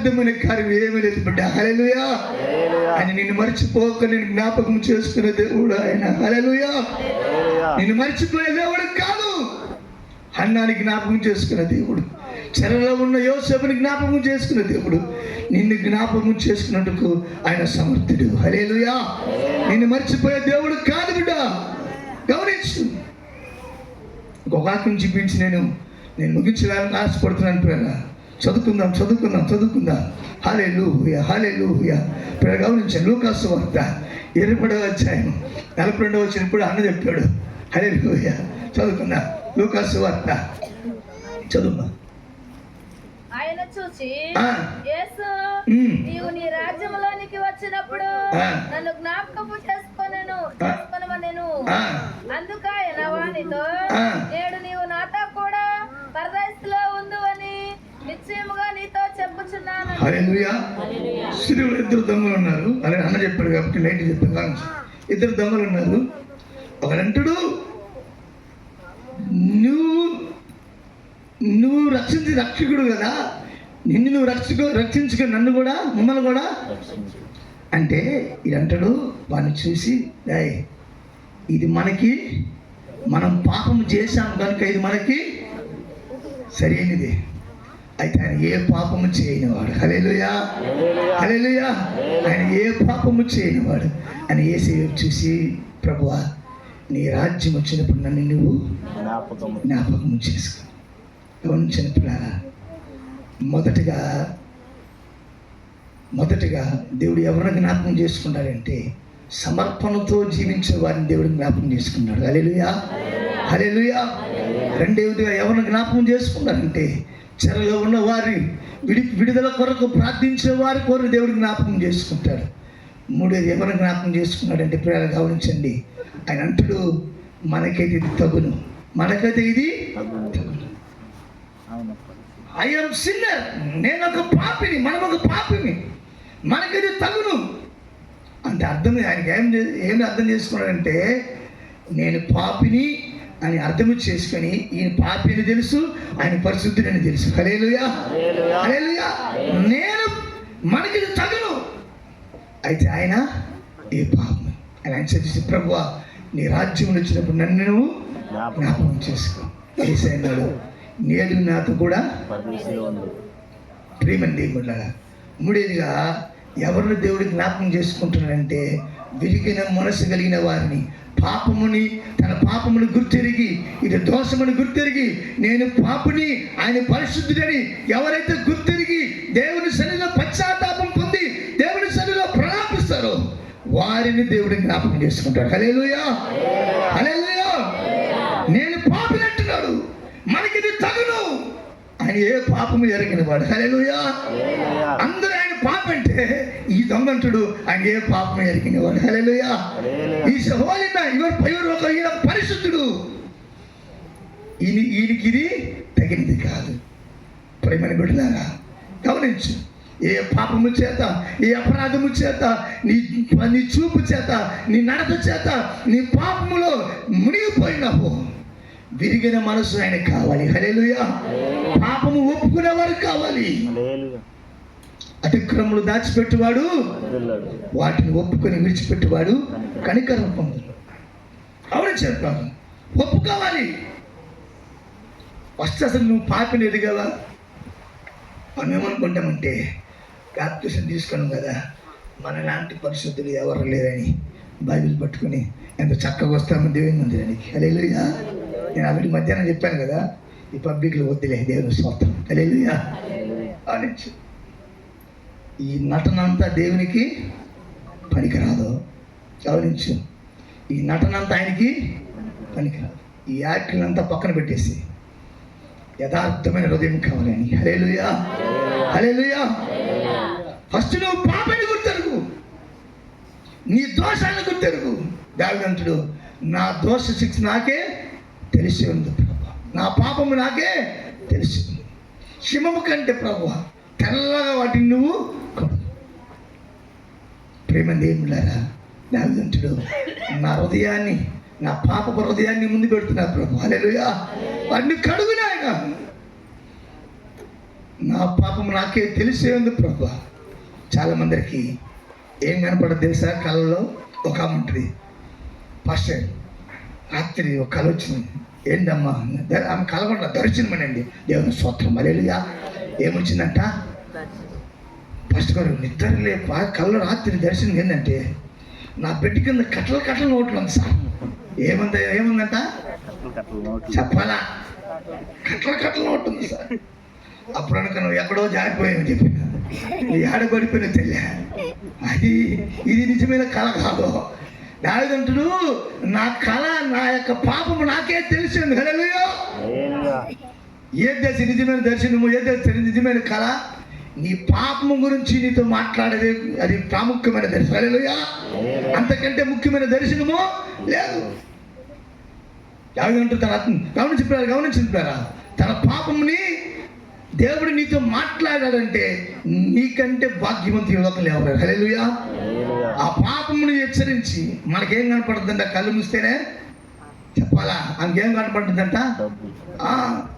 అసాధ్యమైన కార్యం ఏమీ లేదు బిడ్డ. హల్లెలూయా. ఆయన నిన్ను మర్చిపోక నేను జ్ఞాపకం చేసుకునే దేవుడు ఆయన. హల్లెలూయా. నిన్ను మర్చిపోయే దేవుడు కాదు, హన్నాని జ్ఞాపకం చేసుకునే దేవుడు, చెరలో ఉన్న యోసేపుని జ్ఞాపకం చేసుకునే దేవుడు, నిన్ను జ్ఞాపకం చేసుకున్నట్టుకు ఆయన సమర్థుడు. హల్లెలూయా. నిన్ను మర్చిపోయే దేవుడు కాదు బిడ్డ. గమనించు. ఒక వాక్యం చూపించి నేను ముగించాలని ఆశపడుతున్నాను ప్రేమ. చదువుకుందాం. హల్లెలూయా. హల్లెలూయా. ప్రేమ గమనించాను. లూకాసు వార్త 20వ అధ్యాయం 42వ వచనం ఇప్పుడు అన్న చెప్పాడు. హల్లెలూయా. చదువుకుందాం. లూకాసు వార్త చదువుమా. ఆయన చూసి యేసు నీవు నీ రాజ్యములోనికి వచ్చినప్పుడు నన్ను జ్ఞాపకము చేసుకొనెను. అందుకాయన వానితో నేడు నీవు నాతో కూడా పరదేశంలో ఉండు అని నిశ్చయముగా నీతో చెప్పుచున్నాను. హల్లెలూయా. సిలువలో 2 దొంగలు ఉన్నారు. అలా అన్న చెప్పాడు కాబట్టి నైట్ చెప్పాను. 2 దొంగలు ఉన్నారు. ఒకరంటుడు, నువ్వు రక్షకుడు కదా, నిన్ను నువ్వు రక్షించుకో, నన్ను కూడా, మమ్మల్ని కూడా అంటే ఇదంటాడు. వాడిని చూసి ఇది మనం పాపం చేశాం కనుక ఇది మనకి సరైనది. అయితే ఆయన ఏ పాపము చేయనివాడు. హల్లెలూయా. హల్లెలూయా. ఆయన ఏ పాపము చేయనివాడు. ఆయన యేసయ్య చూసి ప్రభువా నీ రాజ్యం వచ్చినప్పుడు నన్ను నువ్వు జ్ఞాపకము చేసుకో. గమనించిన పిల్లరా, మొదటగా దేవుడు ఎవరిని జ్ఞాపకం చేసుకున్నాడంటే సమర్పణతో జీవించే వారిని దేవుడు జ్ఞాపకం చేసుకున్నాడు. హల్లెలూయా. హల్లెలూయా. రెండవదిగా ఎవరిని జ్ఞాపకం చేసుకున్నాడంటే చెరలో ఉన్న వారి విడుదల కొరకు ప్రార్థించే వారి కొరకు దేవుడు జ్ఞాపకం చేసుకుంటాడు. మూడోది ఎవరిని జ్ఞాపకం చేసుకున్నాడంటే పిల్లలు గమనించండి. ఆయన అంటాడు మనకైతే ఇది తగును. ఐఎమ్ సిన్నర్, నేను ఒక పాపిని, మనం ఒక పాపిని, మనకైతే తగును అంటే అర్థం. ఆయనకి ఏమి అర్థం చేసుకున్నాడంటే నేను పాపిని అని అర్థం చేసుకొని ఈయన పాపి అని తెలుసు, ఆయన పరిశుద్ధుడని తెలుసు. హల్లెలూయా. హల్లెలూయా. నేను మనకి తగును. అయితే ఆయన ఏ పాపం ఆయన చేసి ప్రభువా నీ రాజ్యం వచ్చినప్పుడు నన్ను నువ్వు జ్ఞాపకం చేసుకో. యేసయ్యన్నాడు నేడు నాతో కూడా ప్రేమని దేవుళ్ళ. మూడేదిగా ఎవరిని దేవుడు జ్ఞాపకం చేసుకుంటున్నాడంటే విరిగిన మనసు కలిగిన వారిని, తన పాపమును గుర్తెరిగి, ఇది దోషమును గుర్తెరిగి నేను పాపుని ఆయన పరిశుద్ధుడని ఎవరైతే గుర్తెరిగి దేవుని సన్నిధిలో పశ్చాత్తాపం పొంది దేవుని సన్నిధిలో ప్రలాపిస్తారో వారిని దేవుడు జ్ఞాపకం చేసుకుంటాడు. హల్లెలూయా. హల్లెలూయా. నేను పాపిని అంటున్నాడు, మనకిది తగును. ఆయన ఏ పాపము ఎరగిన వాడు. హల్లెలూయా. అందరూ ఆయన పాప అంటే ఈ దొంగంటుడు ఆయన ఏ పాపము ఎరిగిన వాడు. Hallelujah. Is a holy man. ఈయన పరిశుద్ధుడు. ఈయనకి ఇది తగినది కాదు. ప్రేమని బిడ్డలారా గమనించు. ఏ పాపము చేత, ఏ అపరాధము చేత, నీ చూపు చేత, నీ నడత చేత నీ పాపములో మునిగిపోయినావు, విరిగిన మనసు ఆయన కావాలి. హల్లెలూయా. పాపము ఒప్పుకునేవారు కావాలి. అతిక్రమములు దాచిపెట్టువాడు వాటిని ఒప్పుకొని విడిచిపెట్టువాడు కనికరం పొందుతాడు. అవును చెప్పాను, ఒప్పుకోవాలి. ఫస్ట్ అసలు నువ్వు పాపిని ఎదిగావా? మనం ఏమనుకుంటామంటే బ్యాప్టిజం తీసుకున్నాం కదా, మన లాంటి పరిశుద్ధులు ఎవరు లేరని బైబిల్ పట్టుకుని ఎంత చక్కగా వస్తామో దేవుని మందిరానికి. హల్లెలూయా. నేను ఆల్రెడీ మధ్యాహ్నం చెప్పాను కదా, ఈ పబ్లిక్లో వద్దులే దేవుని స్తోత్రం. హల్లెలూయా. ఆలోచించు. ఈ నటనంతా దేవునికి పనికిరాదు. గమనించు, ఈ నటనంతా ఆయనకి పనికిరాదు. ఈ యాక్టింగ్ అంతా పక్కన పెట్టేసి యథార్థమైన హృదయం కావాలని. హల్లెలూయా. హల్లెలూయా. ఫస్ట్ నువ్వు పాపాన్ని గుర్తెరుగు, నీ దోషాన్ని గుర్తెరుగు. దావీదంటుడు నా దోష శిక్ష నాకే తెలిసి ఉంది ప్రభు, నా పాపము నాకే తెలిసి ఉంది. హిమము కంటే ప్రభు తెల్లగా వాటిని నువ్వు ప్రేమ దేవులారా. దావీదంటుడు నా హృదయాన్ని, నా పాపపు హృదయాన్ని ముందు పెడుతున్నా ప్రభు. హల్లెలూయా. వాటిని కడుగునాయన. నా పాపం నాకే తెలిసే ఉంది ప్రభు. చాలామందికి ఏం కనపడదు తెలుసా? కళలో ఒక ఆమె ఉంటుంది, పాస్టర్ రాత్రి ఒక కళ వచ్చింది. ఏంటమ్మా? ఆమె కలగొండ దర్శనమేనండి. దేవుని స్తోత్రం, హల్లెలూయా. ఏమొచ్చిందంట? ఫస్ట్ గారు నిద్ర లేప కళ్ళు రాత్రి దర్శనం ఏంటంటే నా బెడ్ కింద కట్టలు నోట్లు ఉంది సార్. ఏముందంట చెప్పాలా? కట్టలు నోటు ఉంది సార్. అప్పుడు అనుకో నువ్వు ఎక్కడో జారిపోయావు చెప్పిన, ఏడబడిపోయిన తెల్ల. ఇది నిజమైన కళ కాదు. దావిదంటుడు నా కళ, నా యొక్క పాపము నాకే తెలిసింది. హల్లెలూయా. ఏది తెలిసి నిజమైన దర్శనము, ఏది తెలిసి నిజమైన కళ? నీ పాపము గురించి నీతో మాట్లాడేది, అది ప్రాముఖ్యమైన దర్శనం. హల్లెలూయా. అంతకంటే ముఖ్యమైన దర్శనము లేదు. దావీదు గమనించారా? తన పాపముని దేవుడు నీతో మాట్లాడాడంటే నీకంటే భాగ్యవంతులు లోకం ఎవరు? హల్లెలూయా. ఆ పాపముని హెచ్చరించి మనకేం కనపడుతుందంట? కళ్ళు మూస్తేనే చెప్పాలా? ఆమెకేం కనపడుతుందంట?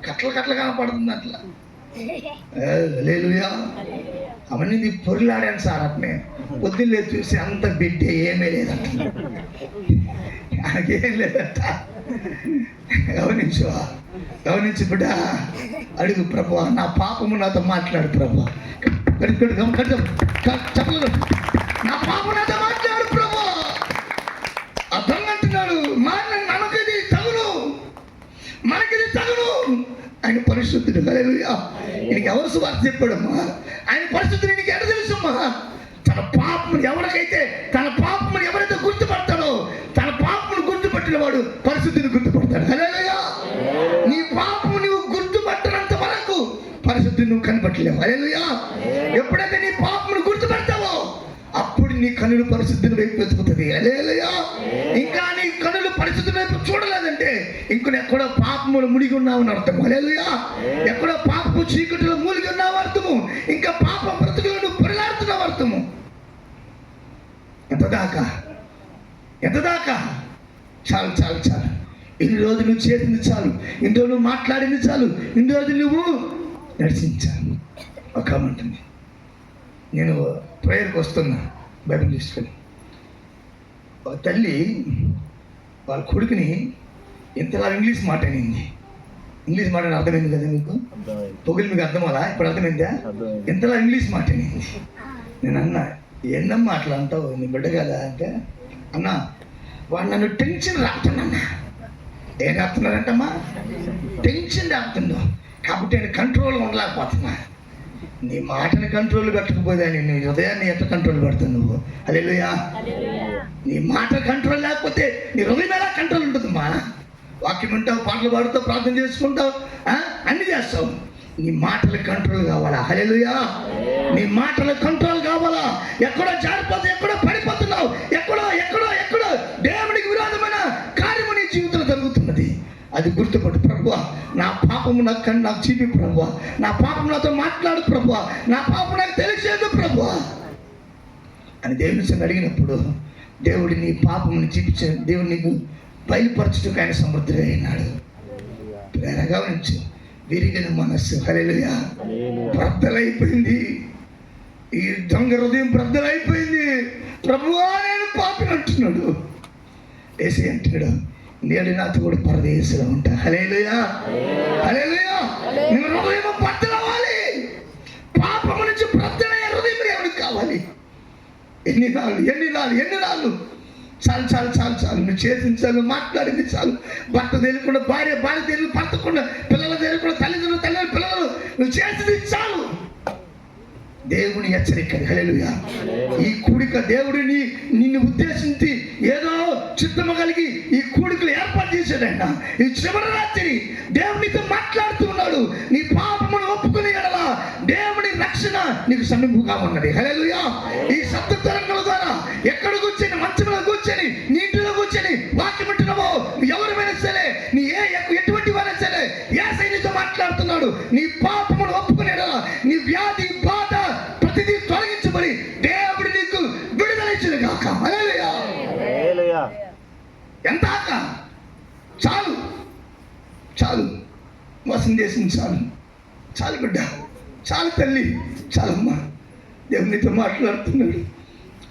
కట్టలు కనపడుతుంది అట్లా. హల్లెలూయా. అవన్నీ పొరిలాడాను సార్. అట్నే పొద్దున్నే చూసి అంత బిడ్డ ఏమీ లేదంట, ఆయనకేం లేదంట. గమనించు బిడ్డ, అడుగు ప్రభు, నా పాపము నాతో మాట్లాడు ప్రభు. చెప్పలేదు, నా పాపం నాతో మాట్లాడు ప్రభు. ఆ దొంగ అంటున్నాడు, మనకిది తగును. ఆయన పరిశుద్ధుడు. హల్లెలూయా. ఈయనకి ఎవరు సువార్త చెప్పాడమ్మా? ఆయన పరిశుద్ధుడు. నీకు ఎక్కడ తెలుసమ్మా? తన పాపముని ఎవరైతే గుర్తుపడతాడో, తన పాపమును గుర్తుపట్టిన వాడు పరిశుద్ధిని గుర్తుపడతాడు. హల్లెలూయా. నీ పాపము నువ్వు గుర్తుపట్టనంత వరకు పరిశుద్ధిని నువ్వు కనిపెట్టలేవు. హల్లెలూయా. ఎప్పుడైతే నీ పాపమును గుర్తుపడతావో అప్పుడు నీ కనులు పరిశుద్ధిని వైపు వెతుకుతుంది. హల్లెలూయా. ఇంకా నీ కనులు పరిశుద్ధిని వైపు చూడలేదంటే ఎక్కడో పాపములు మునిగి ఉన్నావని అర్థం. హల్లెలూయా. ఎక్కడో పాపము చీకటిలో మూలిగి ఉన్నావు అర్థము. ఇంకా పాప బ్రతుకులు నువ్వు పొరలాడుతున్నావు అర్థము. ఎంతదాకా? చాలు. ఇన్ని రోజులు నువ్వు చేసింది చాలు, ఇన్ని రోజులు నువ్వు మాట్లాడింది చాలు, ఇన్ని రోజులు నువ్వు నడిచించాను. ఒక ఉంటుంది, నేను ప్రేయర్కి వస్తున్నా బైబిల్ తీసుకొని, ఒక తల్లి వాళ్ళ కొడుకుని ఇంతలా ఇంగ్లీష్ మాట్లాడింది. ఇంగ్లీష్ మాట్లాడిన అర్థమైంది కదా మీకు? పొగులు మీకు అర్థం అలా? ఇప్పుడు అర్థమైందా? ఇంతలా ఇంగ్లీష్ మాట్లాడింది. నేను అన్నా, ఏందమ్మా అట్లా అంటావు, నీ బిడ్డ కదా అంటే, అన్నా వాడు నన్ను టెన్షన్ రాపుతున్నా. ఏం రాపుతున్నాడంటమ్మా? టెన్షన్ రాపుతుందో కాబట్టి నేను కంట్రోల్ ఉండలేకపోతున్నా. నీ మాటని కంట్రోల్ పెట్టకపోతే నీ హృదయాన్ని ఎట్లా కంట్రోల్ పెడతావు నువ్వు? హల్లెలూయా. నీ మాట కంట్రోల్ లేకపోతే నీ హృదయం ఎలా కంట్రోల్ ఉంటుందమ్మా? వాక్యం వింటావు, పాటలు పాడుతావు, ప్రార్థన చేసుకుంటావు, అన్ని చేస్తావు. నీ మాటలు కంట్రోల్ కావాలా? హల్లెలూయా. నీ మాటలు కంట్రోల్ కావాలా? ఎక్కడో జారిపోతే, ఎక్కడో పడిపోతున్నావు, ఎక్కడో దేవునికి విరోధమైన కార్యము నీ జీవితంలో జరుగుతున్నది. అది గుర్తుపట్టు. ప్రభువా, నా పాపము నాకు చూపి ప్రభువా, నా పాపం నాతో మాట్లాడు ప్రభువా, నా పాపం నాకు తెలిసేది ప్రభువా అని దేవుని అడిగినప్పుడు దేవుడు నీ పాపముని చూపించే దేవుడు నీకు బయలుపరచుటకు ఆయన సమర్థుడై ఉన్నాడు. గమనించు, విరిగిన మనస్సు. హల్లెలూయా. బ్రద్దలైపోయింది. ఈ దొంగ హృదయం బ్రద్దలైపోయింది. ప్రభువా నేను పాపిని అంటున్నాడు. యేసు అంటున్నాడు, నేడు నాతో కూడా పరదేశంలో ఉంటా. హల్లెలూయా. హల్లెలూయా. నీ హృదయం బ్రద్దలవ్వాలి. పాపము నుంచి బ్రద్దలయ్యే హృదయం ఎవరికి కావాలి? ఎన్ని నాళ్ళు? చాలు. నువ్వు చేసింది చాలు, మాట్లాడింది చాలు. భర్త తెలియకుండా భార్య తెలియదు, భర్తకుండా పిల్లలు తెలియకుండా తల్లిదండ్రులు పిల్లలు నువ్వు చేసింది చాలు. దేవుని హెచ్చరిక. హల్లెలూయా. ఈ కూడిక దేవుడు నిన్ను ఉద్దేశించి ఏదో చిత్తము కలిగి ఈ కూడికలు ఏర్పాటు చేశాడంట. ఈ చివరి రాత్రి దేవునితో మాట్లాడుతూ ఉన్నాడు. నీ పాపమును ఒప్పుకుని ఎడల దేవుని రక్షణ నీకు సమీపంగా ఉన్నది. హల్లెలూయా. ఈ శబ్ద తరంగాల ద్వారా ఎక్కడ కూర్చొని, మంచంలో కూర్చొని, నీటిలో కూర్చొని వాక్యం వింటున్నావో ఎవరైనా సరే, నీ ఎటువంటి వారైనా సరే యేసయ్య నీతో మాట్లాడుతున్నాడు. నీ పాపమును ఒప్పుకుని ఎడల నీ వ్యాధి బాధ ప్రతిదీ తొలగించబడి దేవుడు నీకు విడుదల ఇచ్చిన కాక. హల్లెలూయా. ఎంత చాలు మోసం చేసింది చాలు బిడ్డ. చాలు తల్లి, చాలమ్మా, దేవునితో మాట్లాడుతున్నాడు.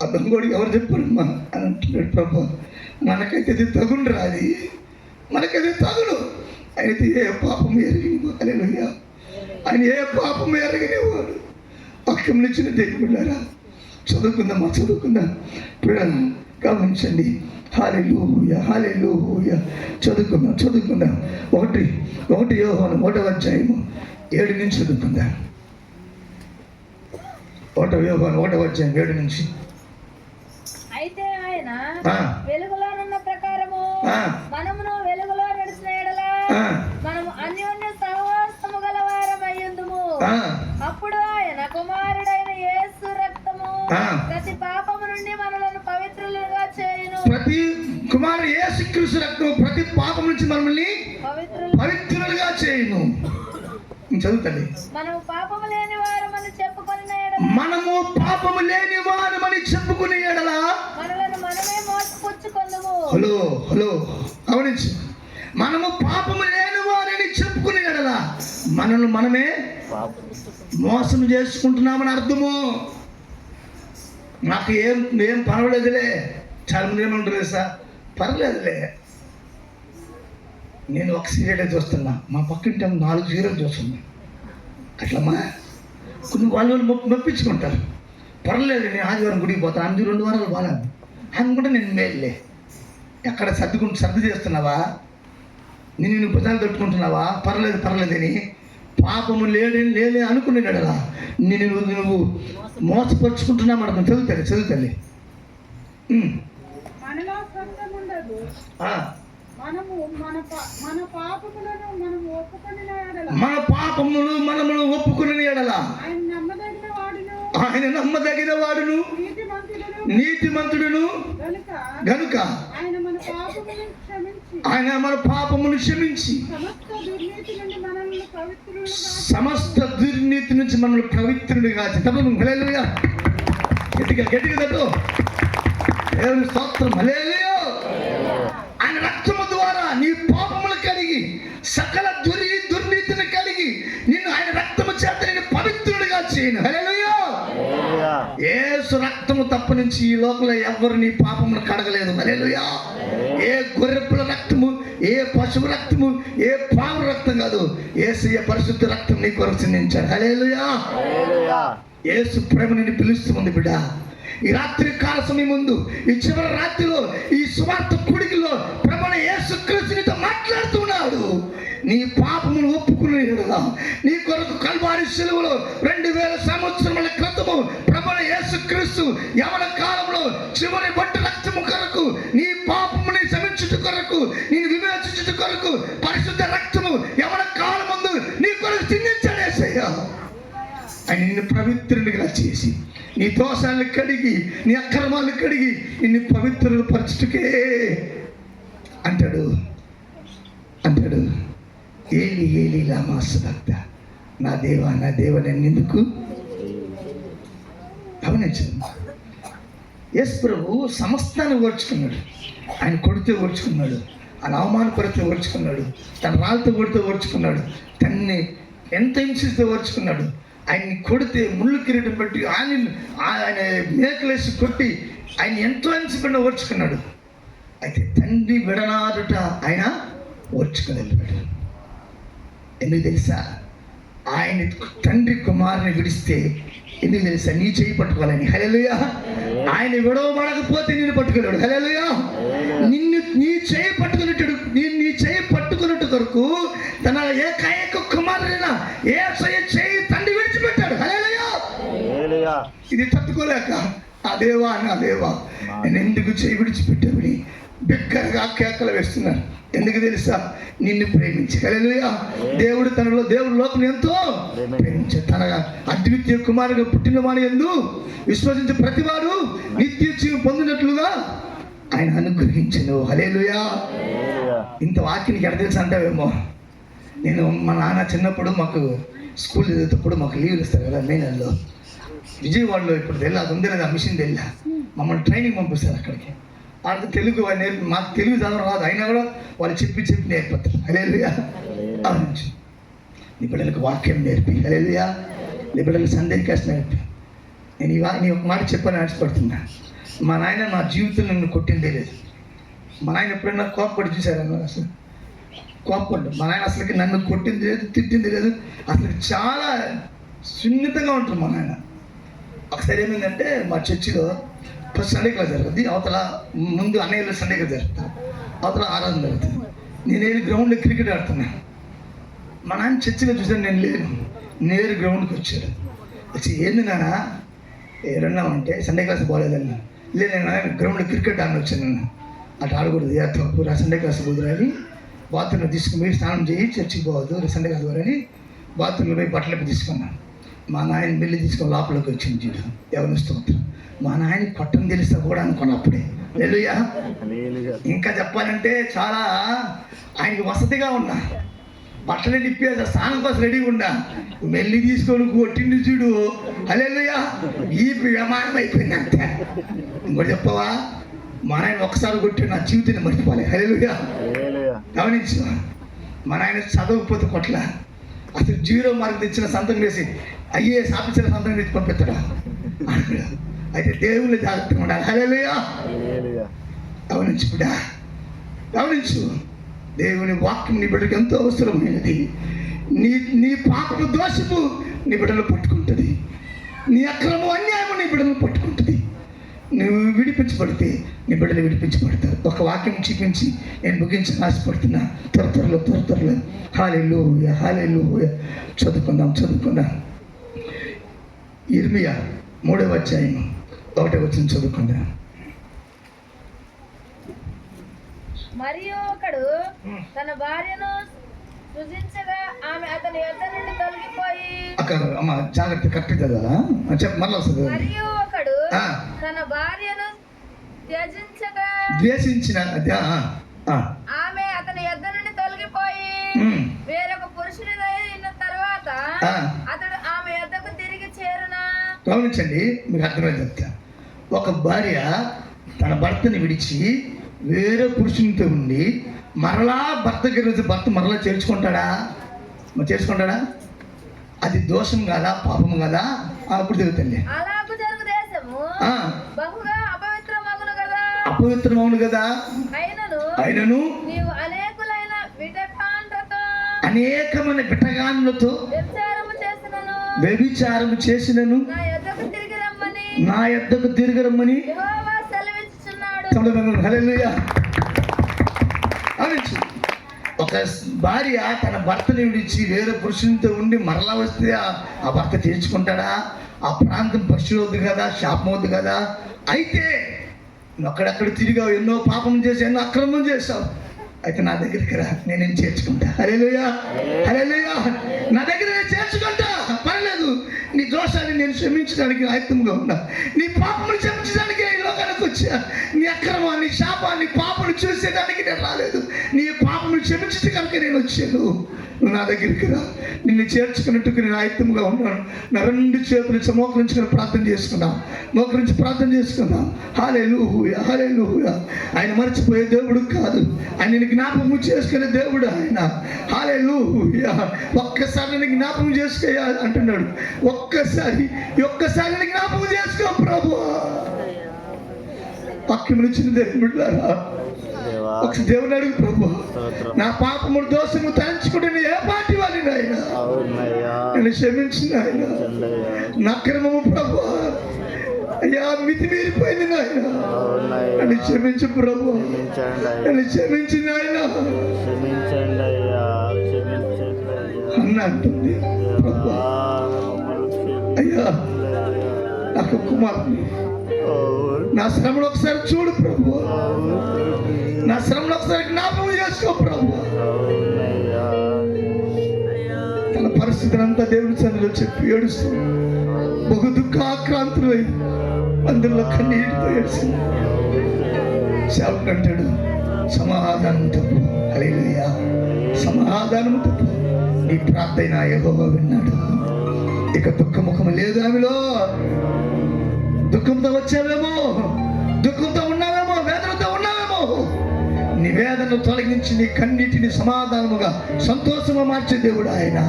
ఆ దొంగోడికి ఎవరు చెప్పారమ్మా అని అంటున్నాడు. ప్రభు, మనకైతే ఇది తగుండ్రా, అది మనకైతే తగుడు. అయితే ఏ పాపం ఎరిగిన ఆయన ఏ పాపం ఎరగనివాడు. వాక్యం ఇచ్చిన దేవుళ్ళారా, చదువుకుందామా, చదువుకుందాం. గమనించండి. హల్లెలూయా, హల్లెలూయా. చదువుకుందాం. 1 యోహాను 1వ అధ్యాయము 7 నుంచి చదువుకుందాం. 1 యోహాను 1వ అధ్యాయం 7 నుంచి. అయితే ఆయన వెలుగులోనున్న ప్రకారము మనమును వెలుగులో నడిచిన యెడల మనము అన్యోన్య సహవాసము గలవారమయ్యుందుము. అప్పుడు ఆయన కుమారుడైన యేసు రక్తము ప్రతి పాపము నుండి మనలను పవిత్రులుగా చేయును. ప్రతి కుమారుడు యేసుక్రీస్తు రక్తం ప్రతి పాపం నుంచి మనల్ని పవిత్రులుగా చేయును. చదువుతండి. మనము పాపము లేని వారమని చెప్పుకునే ఎడల మనలను మనమే మోసపుచ్చుకొందుము. హలో గమనించు. మనము పాపము లేని వారని చెప్పుకునే ఎడల మనల్ని మనమే మోసం చేసుకుంటున్నామని అర్థము. నాకు ఏం పర్వాలేదులే. చాలా మంది ఏమంటారు సార్, పర్లేదులే, నేను ఒక సీరియల్ చూస్తున్నా, మా పక్కింటి 4 సీరియల్ చూస్తున్నా. అట్లమ్మా కొన్ని వాళ్ళు మెప్పించుకుంటారు. పర్లేదు, నేను ఆదివారం గుడికి పోతాను, 2 వారాలు బాగాను అనుకుంటే నేను మేల్లే. ఎక్కడ సర్ది చేస్తున్నావా, నేను భుజాలు తట్టుకుంటున్నావా, పర్లేదని పాపము లేదే అనుకునేడలా నువ్వు మోసపరుచుకుంటున్నావు అర్థం. చదువుతాలి. మన పాపములు మనము ఒప్పుకుని ఎడల ఆయన నమ్మదగిన వాడును నీతిమంతుడును గనుక ఆయన మన పాపమును క్షమించి సమస్త దుర్నీతి నుంచి మనల్ని పవిత్రుడిగా హల్లెలూయా. గట్టిగా తట్టు. దేవుని స్తోత్రం. హల్లెలూయా. ఆయన రక్తము ద్వారా నీ పాపములు కడిగి సకల దుర్నీతిని కలిగి నిన్ను ఆయన రక్తము చేత నేను పవిత్రుడిగా చేయను. హల్లెలూయా. యేసు రక్తము తప్ప నుంచి ఈ లోకంలో ఎవ్వరు నీ పాపమును కడగలేదు. హల్లెలూయా. ఏ గొర్రెపుల రక్తము, ఏ పశువు రక్తము, ఏ పాము రక్తం కాదు, యేసయ్య పరిశుద్ధ రక్తం నీ కొరకు చిందించాడు. హల్లెలూయా. యేసు ప్రేమ నిన్ను పిలుస్తుంది బిడ్డ. ఈ రాత్రి కాల సమయం ముందు, ఈ చివరి రాత్రిలో, ఈ సువార్త కుడికిలో ప్రభువైన యేసుక్రీస్తునితో మాట్లాడుతున్నాడు. నీ పాపమును ఒప్పుకునే ఎడల నీ కొరకు కల్వారి శిలువలో 2000 సంవత్సరముల క్రితము ప్రభువైన యేసుక్రీస్తు యవన కాలంలో చివరి బొట్టు రక్తము కొరకు, నీ పాపముని క్షమించుట కొరకు, నేను విమోచించుట కొరకు పరిశుద్ధ రక్తము యవన కాలం ముందు నీ కొరకు చిందించాడు యేసయ్య. ఆయన నిన్ను పవిత్రునిగా చేసి నీ దోషాలను కడిగి నీ అక్రమాలను కడిగి నిన్ను పవిత్రులు పరచుటకే అంటాడు. ఏలి లామా సబక్తా, నా దేవా నన్ను ఎందుకు గమనించదు. యేసు ప్రభు సమస్తాన్ని ఓర్చుకున్నాడు. ఆయన కొడితే ఓర్చుకున్నాడు, ఆయన అవమానపడితే ఓర్చుకున్నాడు, తన రాళ్ళతో కొడితే ఓర్చుకున్నాడు, తన్ని ఎంత హింసిస్తే ఓర్చుకున్నాడు. ఆయన్ని కొడితే ముళ్ళు కిరీటం పెట్టి ఆయన మేకలేసి కొట్టి ఆయన ఎంతో హింసపడిన ఓర్చుకున్నాడు. అయితే తండ్రి విడనాడుట ఆయన ఓర్చుకోగలిగాడు. ఎందుకు తెలుసా? ఆయన తండ్రి కుమారుని విడిస్తే ఎందుకు తెలుసా? నీ చేయి పట్టుకోవాలని. హల్లెలూయా. ఆయన విడవబడకపోతే నిన్ను పట్టుకోలేడు. హల్లెలూయా. నీ చేయి పట్టుకున్నట్టు కొరకు తన ఏకైక కుమారుడైన యేసయ్య చేయి తండ్రి విడిచిపెట్టాడు. హల్లెలూయా. ఇది తట్టుకోలేక నా దేవా నేను ఎందుకు చేయి విడిచిపెట్టామని బిగ్గరగా కేకలు వేస్తున్నారు. ఎందుకు తెలుసా? నిన్ను ప్రేమించి. హల్లెలూయా. దేవుడు లోకం ఎంతో ప్రేమించి తన అద్వితీయ కుమారుగా పుట్టిన వాని యందు విశ్వసించి ప్రతివాడు నిత్య జీవం పొందినట్లుగా ఆయన అనుగ్రహించను. హల్లెలూయా. ఇంత వాక్యానికి ఎక్కడ తెలుసు అంటావేమో. మా నాన్న చిన్నప్పుడు మాకు స్కూల్ చదివేటప్పుడు మాకు లీవ్లు ఇస్తారు కదా, మే నెలలో. విజయవాడలో ఇప్పుడు అది ఉంది కదా, మిషన్ తెల్లా, మమ్మల్ని ట్రైనింగ్ పంపిస్తారు అక్కడికి. వాళ్ళకి తెలుగు నేర్పి, మాకు తెలుగు చదవడం రాదు, అయినా కూడా వాళ్ళు చెప్పి నేర్పుతారు. హల్లెలూయా. నీ బిడ్డలకు వాక్యం నేర్పి. హల్లెలూయా. నీ బిడ్డలు సందేహం నేర్పి. నేను ఒక మాట చెప్పని ఆశపడుతున్నా. మా నాయన నా జీవితంలో నన్ను కొట్టిందే లేదు. మా నాయన ఎప్పుడైనా కోపపడి చూశారన్న? అసలు కోపపడ్డా. మా నాయన అసలుకి నన్ను కొట్టింది లేదు, తిట్టింది లేదు. అసలు చాలా సున్నితంగా ఉంటుంది మా నాయన. ఒకసారి ఏమైందంటే మా చర్చిలో ఫస్ట్ సండే క్లాస్ జరుగుతుంది, అవతల ముందు అన్నయ్యలో సండే క్లాస్ జరుగుతుంది, అవతల ఆరాధన జరుగుతుంది. నేనేది గ్రౌండ్లో క్రికెట్ ఆడుతున్నాను. మా నాన్న చర్చిలో చూసాను, నేను లేను. నేరు గ్రౌండ్కి వచ్చాడు. వచ్చి ఏంది నాన్న ఏరన్నామంటే సండే క్లాస్ పోలేదన్నా. లేదు నేను గ్రౌండ్లో క్రికెట్ ఆడిని వచ్చాను. అటు ఆడకూడదు, తప్పు రా, సండే క్లాస్ కుదరని బాత్రూంలో తీసుకుని స్నానం చేయి చర్చికి పోవద్దు, సండే క్లాస్ పోరని బాత్రూంలో పోయి బట్టలకి తీసుకున్నాను. మా నాయన మెల్లి తీసుకొని లోపలికి వచ్చింది చూడు. ఎవరిని స్తోత్రం. మా నాయన కొట్టం తెలుస్తా కూడా అనుకున్నప్పుడే. హల్లెలూయా. ఇంకా చెప్పాలంటే చాలా ఆయనకి వసతిగా ఉన్నా, బట్టలు నిప్పేసి స్నానం కోసం రెడీగా ఉన్నా. మెల్లి తీసుకొని కొట్టింది చూడు. హల్లెలూయా. ఈ విమానం అయిపోయింది అంతే. ఇంకోటి చెప్పవా, మా నాయన ఒకసారి కొట్టి నా జీవితాన్ని మర్చిపోలే. హల్లెలూయా. గమనించు, మా నాయన చదవకపోతే కొట్ల అసలు 0 మార్క్ తెచ్చిన సంతం వేసి IAS ఆఫీసర్ సంతం తెచ్చి పంపిస్తాడా? అయితే దేవుళ్ళు జాగ్రత్తగా ఉండాలి. హల్లెలూయా. గమనించు బిడ్డ, గమనించు. దేవుని వాక్యం నీ బిడ్డకు ఎంతో అవసరమైనది. నీ పాపపు దోషము నీ బిడ్డలు పట్టుకుంటుంది, నీ అక్రమం అన్యాయము నీ బిడ్డలు పట్టుకుంటుంది. నువ్వు విడిపించబడితే నీ బిడ్డలు విడిపించబడతారు. ఒక వాక్యం చూపించి నేను ముగించి ఆశపడుతున్నా. త్వరలో హల్లెలూయా, హల్లెలూయా. చదువుకుందాం. ఇర్మియా 3వ అధ్యాయం 1వ వచనం చదువుకుందాం. మరియు ఒకడు తన భార్యను సృజించగా ఆమె అతని యొద్ద నుండి తొలగిపోయి. అమ్మ జాగ్రత్త, కరెక్ట్ కదా చెప్ప, మళ్ళీ వస్తుంది. మరియు ఒకడు తన భార్యను ద్వేషించిన ఆమె అతని యొద్ద నుండి తొలగిపోయి వేరొక పురుషుని అయిన తర్వాత అతడు ఆమె యొద్దకు తిరిగి చేరునా. గమనించండి, మీకు అర్థమైంది చెప్తా. ఒక భార్య తన భర్తని విడిచి వేరే పురుషునితో ఉండి మరలా భర్త మరలా చేర్చుకుంటాడా? చేసుకుంటాడా? అది దోషం కదా, పాపం కదా? అప్పుడు జరుగుతుంది. అపవిత్రమవును కదా. అయినను అనేకమైన బిడ్డగానులతో వ్యభిచారము చేసినను నా యొద్దకు తిరిగి రమ్మని. హల్లెలూయా. ఒక భార్య తన భర్తని విడిచి వేరే పురుషునితో ఉండి మరలా వస్తే ఆ భర్త తీర్చుకుంటాడా? ఆ ప్రాంతం పరిశుద్ధి కదా, శాపం వద్దు కదా. అయితే నువ్వు అక్కడక్కడ తిరిగావు, ఎన్నో పాపం చేసి ఎన్నో అక్రమం చేసావు. అయితే నా దగ్గరికి రా, నేను చేర్చుకుంటా. హల్లెలూయా, హల్లెలూయా. నా దగ్గర నేను చేర్చుకుంటా, పర్లేదు. నీ దోషాన్ని నేను క్షమించడానికి ఆయుక్తంగా ఉన్నా. నీ పాపములు క్షమించడానికి నేను లోకానికి వచ్చా. నీ అక్రమాన్ని, శాపాన్ని, పాపను చూసేదానికి నేను రాలేదు. నీ పాపములు క్షమించే కనుక నేను వచ్చాను. నువ్వు నా దగ్గరికి రా, నిన్ను చేర్చుకున్నట్టుకు నేను ఆయుక్తంగా ఉన్నాను. నా 2 చేతులు మోకరించుకొని ప్రార్థన చేసుకుందాం. హల్లెలూయా, హల్లెలూయా. ఆయన మర్చిపోయే దేవుడు కాదు, ఆయన జ్ఞాపకం చేసుకునే దేవుడు ఆయన. హల్లెలూయా. ఒక్కసారి నేను జ్ఞాపకం చేసుకో అంటున్నాడు. ఒక్కసారి జ్ఞాపకం చేసుకో ప్రభు. వాక్యం ఇచ్చిన దేవుడారా, ఒక దేవుని అడుగు ప్రభు, నా పాపములు దోషము తలంచుకుంటే ఏ పాటి వాడిని ఆయన నన్ను క్షమించిన ఆయన. నా క్రమము ప్రభు అయ్యా మితి మీరిపోయింది నాయన, నన్ను క్షమించు ప్రభు, నన్ను క్షమించిన ఆయన అన్న అంటుంది. ప్రభు అయ్యా నాకు కుమారుని నా శ్రమను ఒకసారి చూడు ప్రభు, నా శ్రమను ఒకసారి జ్ఞాపకం చేసుకో ప్రభు. తన పరిస్థితిని అంతా దేవుడి సన్నిధిలో చెప్పి ఏడుస్తూ బహు దుఃఖాక్రాంతులై అందులో కన్నీటితో ఏడుస్తుంది. సేవకుడు అంటాడు, సమాధానం తప్పు. హల్లెలూయా. సమాధానం తప్పు. నీ ప్రార్థన యెహోవా విన్నాడు. ఇక దుఃఖముఖం లేదు ఆమెలో. దుఃఖంతో వచ్చావేమో, దుఃఖంతో ఉన్నావేమో, వేదనతో ఉన్నావేమో. నీ వేదనను తొలగించి నీ కన్నీటిని సమాధానముగా సంతోషంగా మార్చే దేవుడు ఆయన.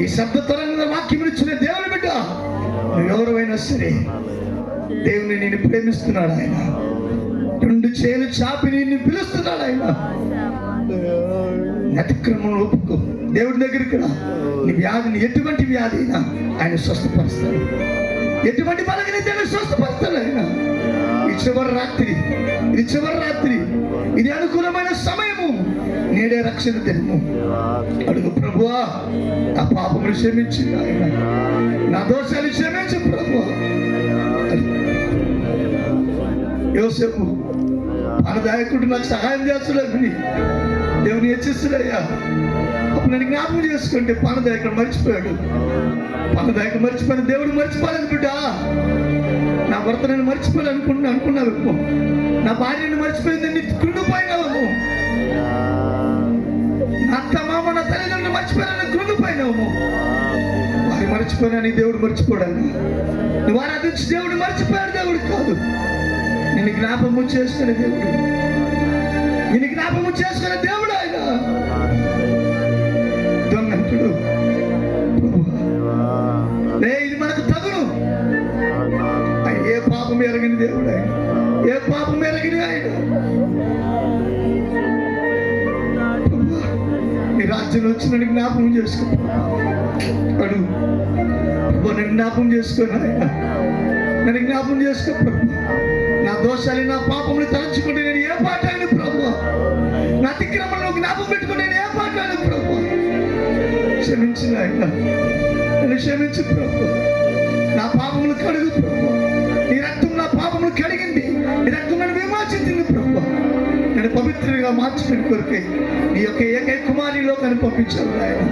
ఈ శబ్ద తరంగ వాక్యం ఇచ్చిన దేవుని బిడ్డ, నువ్వు ఎవరైనా సరే దేవుని నేను ప్రేమిస్తున్నాడు ఆయన. 2 చేతులు చాపి నిన్ను పిలుస్తున్నాడు ఆయన. అతిక్రమం ఒప్పుకో, దేవుడి దగ్గరికి రా. నీ వ్యాధిని, ఎటువంటి వ్యాధి అయినా ఆయన స్వస్థపరుస్తాడు. ఎటువంటి బలహీనతను స్వస్థపరుస్తాడు ఆయన. ఈ చివరి రాత్రి, ఇది చివరి రాత్రి, ఇది అనుకూలమైన సమయము, నేడే రక్షణ దినము. అడుగు, ప్రభువా నా పాపములు క్షమించి ఆయన, నా దోషాలు క్షమించు ప్రభువా. యోసేపు పానదాయకుడు నాకు సహాయం చేస్తున్నాడు, దేవుని హెచ్చిస్తున్నాయ్యా. అప్పుడు నన్ను జ్ఞాపకం చేసుకుంటే పానదాయకుడు మర్చిపోయాడు. పానదాయకుడు మర్చిపోయాను, దేవుడు మర్చిపోలేదు బిడ్డ. నా భర్త నన్ను మర్చిపోయాలి అనుకున్నావు, నా భార్యను మర్చిపోయిందని కృంగిపోయినావు, నా అత్త మామ నా తల్లిదండ్రులు మర్చిపోయాలని కృంగిపోయినావు. వారు మర్చిపోయినా దేవుడు మర్చిపోడాను. నువ్వు ఆరాధించి దేవుడు మర్చిపోయాడు, దేవుడు కాదు. నిన్ను జ్ఞాపకం చేసుకునే దేవుడు, నిన్ను జ్ఞాపకం చేసుకునే దేవుడు ఆయన. దొంగంటుడు, ఇది మనకు తగును. ఏ పాపం ఎరగని దేవుడు ఆయన, ఏ పాపం ఎరగని ఆయన. నీ రాజ్యంలో వచ్చి నన్ను జ్ఞాపకం చేసుకో, అడుగు నన్ను జ్ఞాపకం చేసుకుని ఆయన, నన్ను జ్ఞాపకం చేసుకో ప్రభు. నా దోషాలు, నా పాపములు తలంచుకుంటే నేను ఏ పాటాను ప్రభు, నా అతిక్రమంలో జ్ఞాపకం పెట్టుకుంటే నేను ఏ పాటాను ప్రభు. క్షమించిన ఆయన, నన్ను క్షమించు ప్రభు. నా పాపములు కడుగు ప్రభు. నీ రక్తం నా పాపములు కడిగింది, నీ రక్తం నన్ను విమోచించింది ప్రభు. నన్ను పవిత్రంగా మార్చుకుని కొరికే నీ యొక్క ఏకైక కుమారిలో కను పంపించాను ఆయన.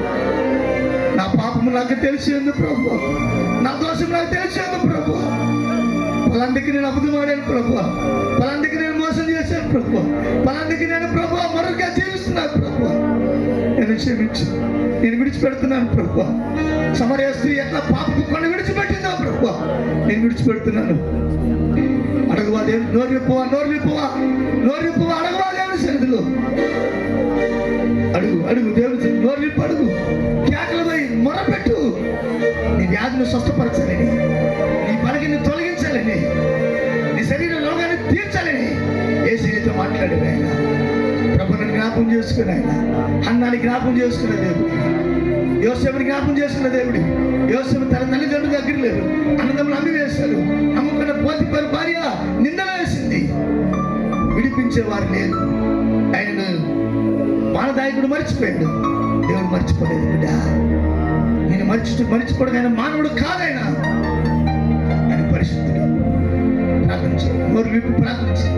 నా పాపము నాకు తెలిసింది ప్రభు, నా దోషం నాకు తెలిసింది ప్రభు. పలాంటికి నేను అబద్ధమాడాను ప్రభు, పలాంటికి నేను మోసం చేశాను ప్రభు, పలాంటికి నేను ప్రభు మరొక జీవిస్తున్నాను ప్రభు. నేను క్షమించు, నేను విడిచిపెడుతున్నాను ప్రభు. సమరయ స్త్రీ ఎట్లా పాపకు కొన్ని విడిచిపెట్టిందో ప్రభు, నేను విడిచిపెడుతున్నాను. అడగవా దేవుడు, నోరు విప్పువా, నోరు విప్పువా, నోరు విప్పువా, అడగవా దేవుని సన్నిధిలో. అడుగు, అడుగు దేవుడు, నోరు విప్పు, అడుగు. కేకలు పోయి మొరపెట్టు. నీ వ్యాధిని స్వస్థపరచాలని, నీ బలగిని తొలగించాలని, నీ శరీర రోగాన్ని తీర్చాలని యేసుతో మాట్లాడాడు ఆయన. ప్రభుని జ్ఞాపకం చేసుకుని ఆయన, అన్నాన్ని జ్ఞాపకం చేసుకున్న దేవుడు, యోసేపుని జ్ఞాపకం చేసుకున్న దేవుడు. యోసేపు తన తల్లిదండ్రుల దగ్గర లేరు, అన్నదమ్ములు అమ్మి వేశారు. నమ్ముకున్న పోతిఫరు భార్య నిందలు వేసింది, విడిపించేవారు లేరు. ఆయన పానదాయకుడు మర్చిపోయాడు, దేవుడు మర్చిపోలేదు బిడ్డ. నేను మర్చిపోవడం ఆయన మానవుడు కాదైనా, ఆయన పరిశుద్ధుడు. ప్రార్థించు, నోరు విప్పి ప్రార్థించు.